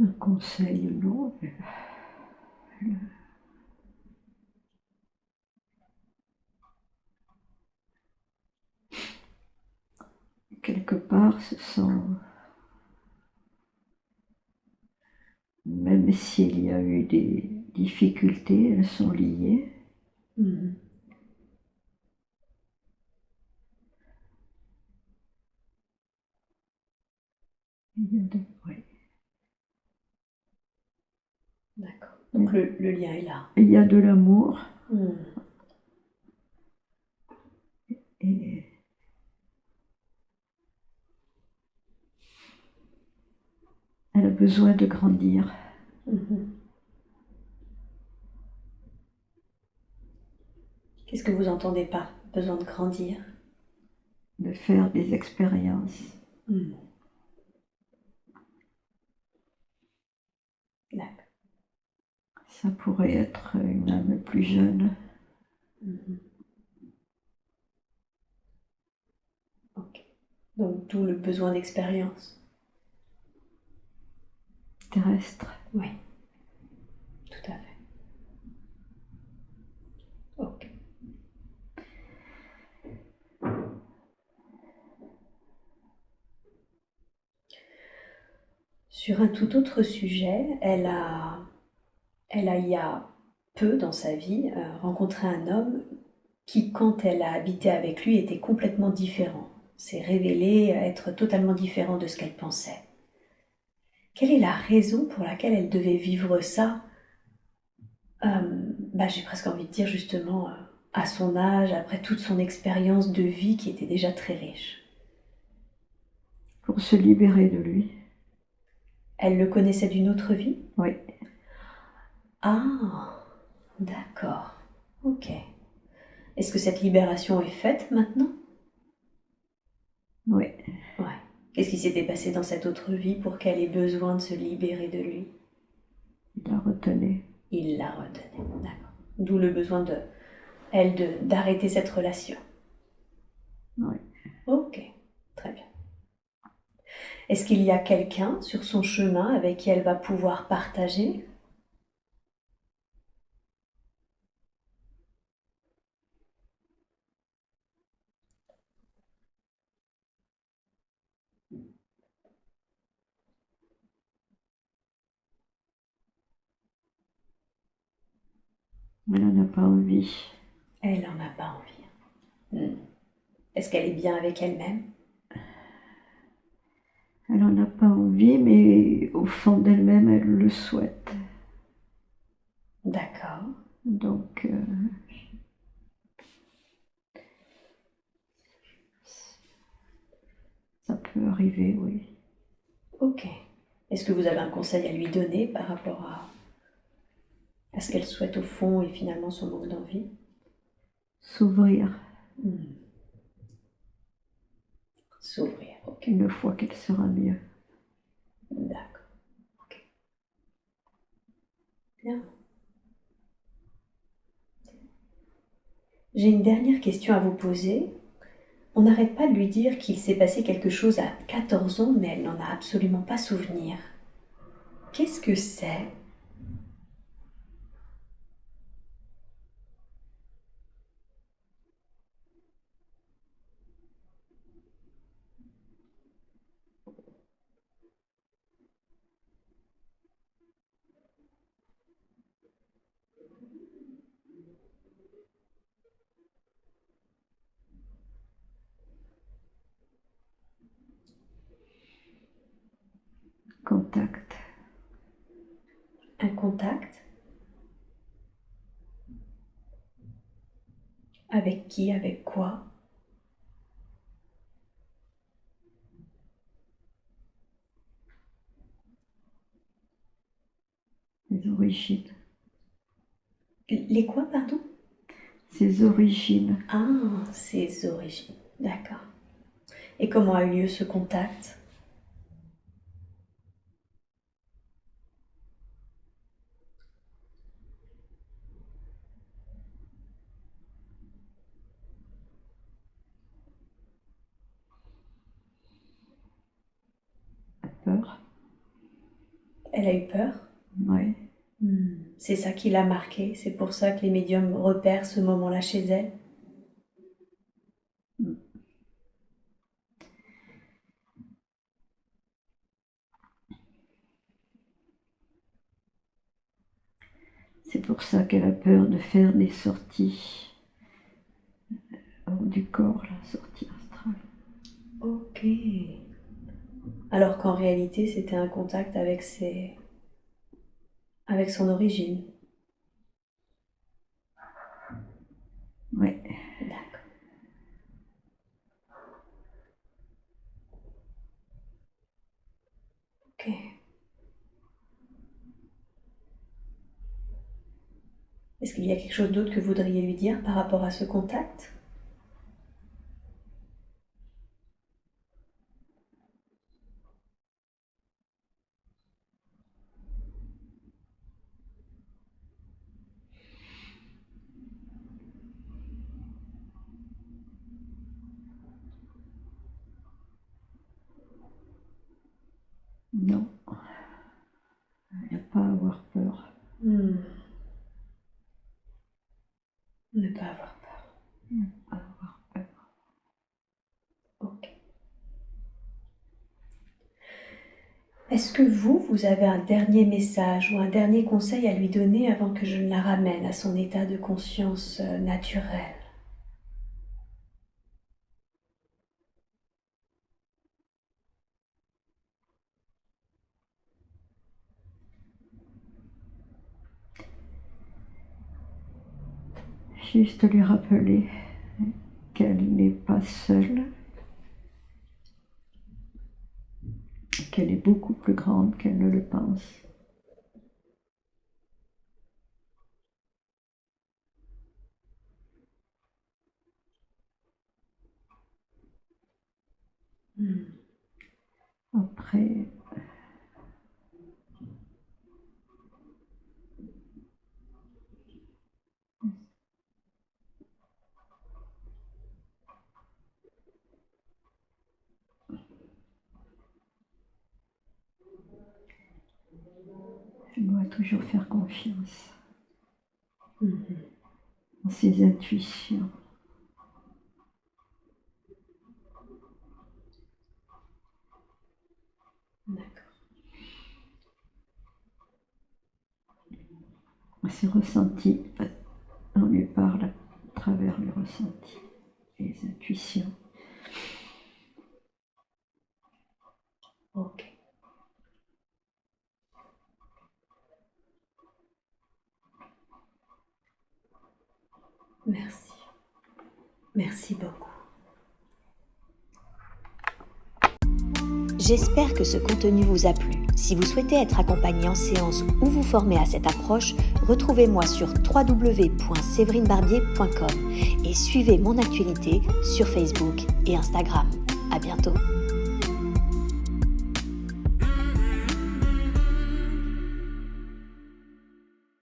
Un conseil, non. Quelque part, ce sont, même s'il y a eu des difficultés, elles sont liées. Mhm. Oui. D'accord. Donc le lien est là. Il y a de l'amour Mhm. et elle a besoin de grandir. Mhm. Qu'est-ce que vous entendez par besoin de grandir? De faire des expériences. Mhm. D'accord. Ça pourrait être une âme plus jeune. Mhm. Ok. Donc d'où le besoin d'expérience. Terrestre. Oui, tout à fait. Ok. Sur un tout autre sujet, il y a peu dans sa vie, rencontré un homme qui, quand elle a habité avec lui, était complètement différent. S'est révélé être totalement différent de ce qu'elle pensait. Quelle est la raison pour laquelle elle devait vivre ça? J'ai presque envie de dire justement à son âge, après toute son expérience de vie qui était déjà très riche. Pour se libérer de lui. Elle le connaissait d'une autre vie? Oui. Ah, d'accord. Ok. Est-ce que cette libération est faite maintenant? Oui. Ouais. Qu'est-ce qui s'était passé dans cette autre vie pour qu'elle ait besoin de se libérer de lui? Il la retenait. Il la retenait, d'accord. D'où le besoin d'arrêter cette relation. Oui. Ok, très bien. Est-ce qu'il y a quelqu'un sur son chemin avec qui elle va pouvoir partager? Elle n'en a pas envie. Elle n'en a pas envie. Est-ce qu'elle est bien avec elle-même? Elle n'en a pas envie, mais au fond d'elle-même, elle le souhaite. D'accord. Donc, ça peut arriver, oui. Ok. Est-ce que vous avez un conseil à lui donner par rapport à ce qu'elle souhaite au fond et finalement son manque d'envie? S'ouvrir. S'ouvrir, ok. Une fois qu'elle sera mieux. D'accord. Ok. Bien. J'ai une dernière question à vous poser. On n'arrête pas de lui dire qu'il s'est passé quelque chose à 14 ans, mais elle n'en a absolument pas souvenir. Qu'est-ce que c'est? Contact. Un contact? Avec qui? Avec quoi? Les origines. Les quoi, pardon? Ses origines. Ah, ses origines. D'accord. Et comment a eu lieu ce contact? Peur. Elle a eu peur? Ouais. C'est ça qui l'a marquée, c'est pour ça que les médiums repèrent ce moment-là chez elle? C'est pour ça qu'elle a peur de faire des sorties hors du corps, la sortie astrale. Ok. Alors qu'en réalité, c'était un contact avec son origine. Oui. D'accord. Ok. Est-ce qu'il y a quelque chose d'autre que vous voudriez lui dire par rapport à ce contact? Non. Il n'y a pas à avoir peur. Ne pas avoir peur. Ne pas avoir peur. Ok. Est-ce que vous avez un dernier message ou un dernier conseil à lui donner avant que je ne la ramène à son état de conscience naturel? Juste lui rappeler qu'elle n'est pas seule, qu'elle est beaucoup plus grande qu'elle ne le pense. Après, elle doit toujours faire confiance en ses intuitions. D'accord. Ses ressentis, on lui parle à travers les ressentis, les intuitions. Ok. Merci. Merci beaucoup. J'espère que ce contenu vous a plu. Si vous souhaitez être accompagné en séance ou vous former à cette approche, retrouvez-moi sur www.séverinebarbier.com et suivez mon actualité sur Facebook et Instagram. À bientôt.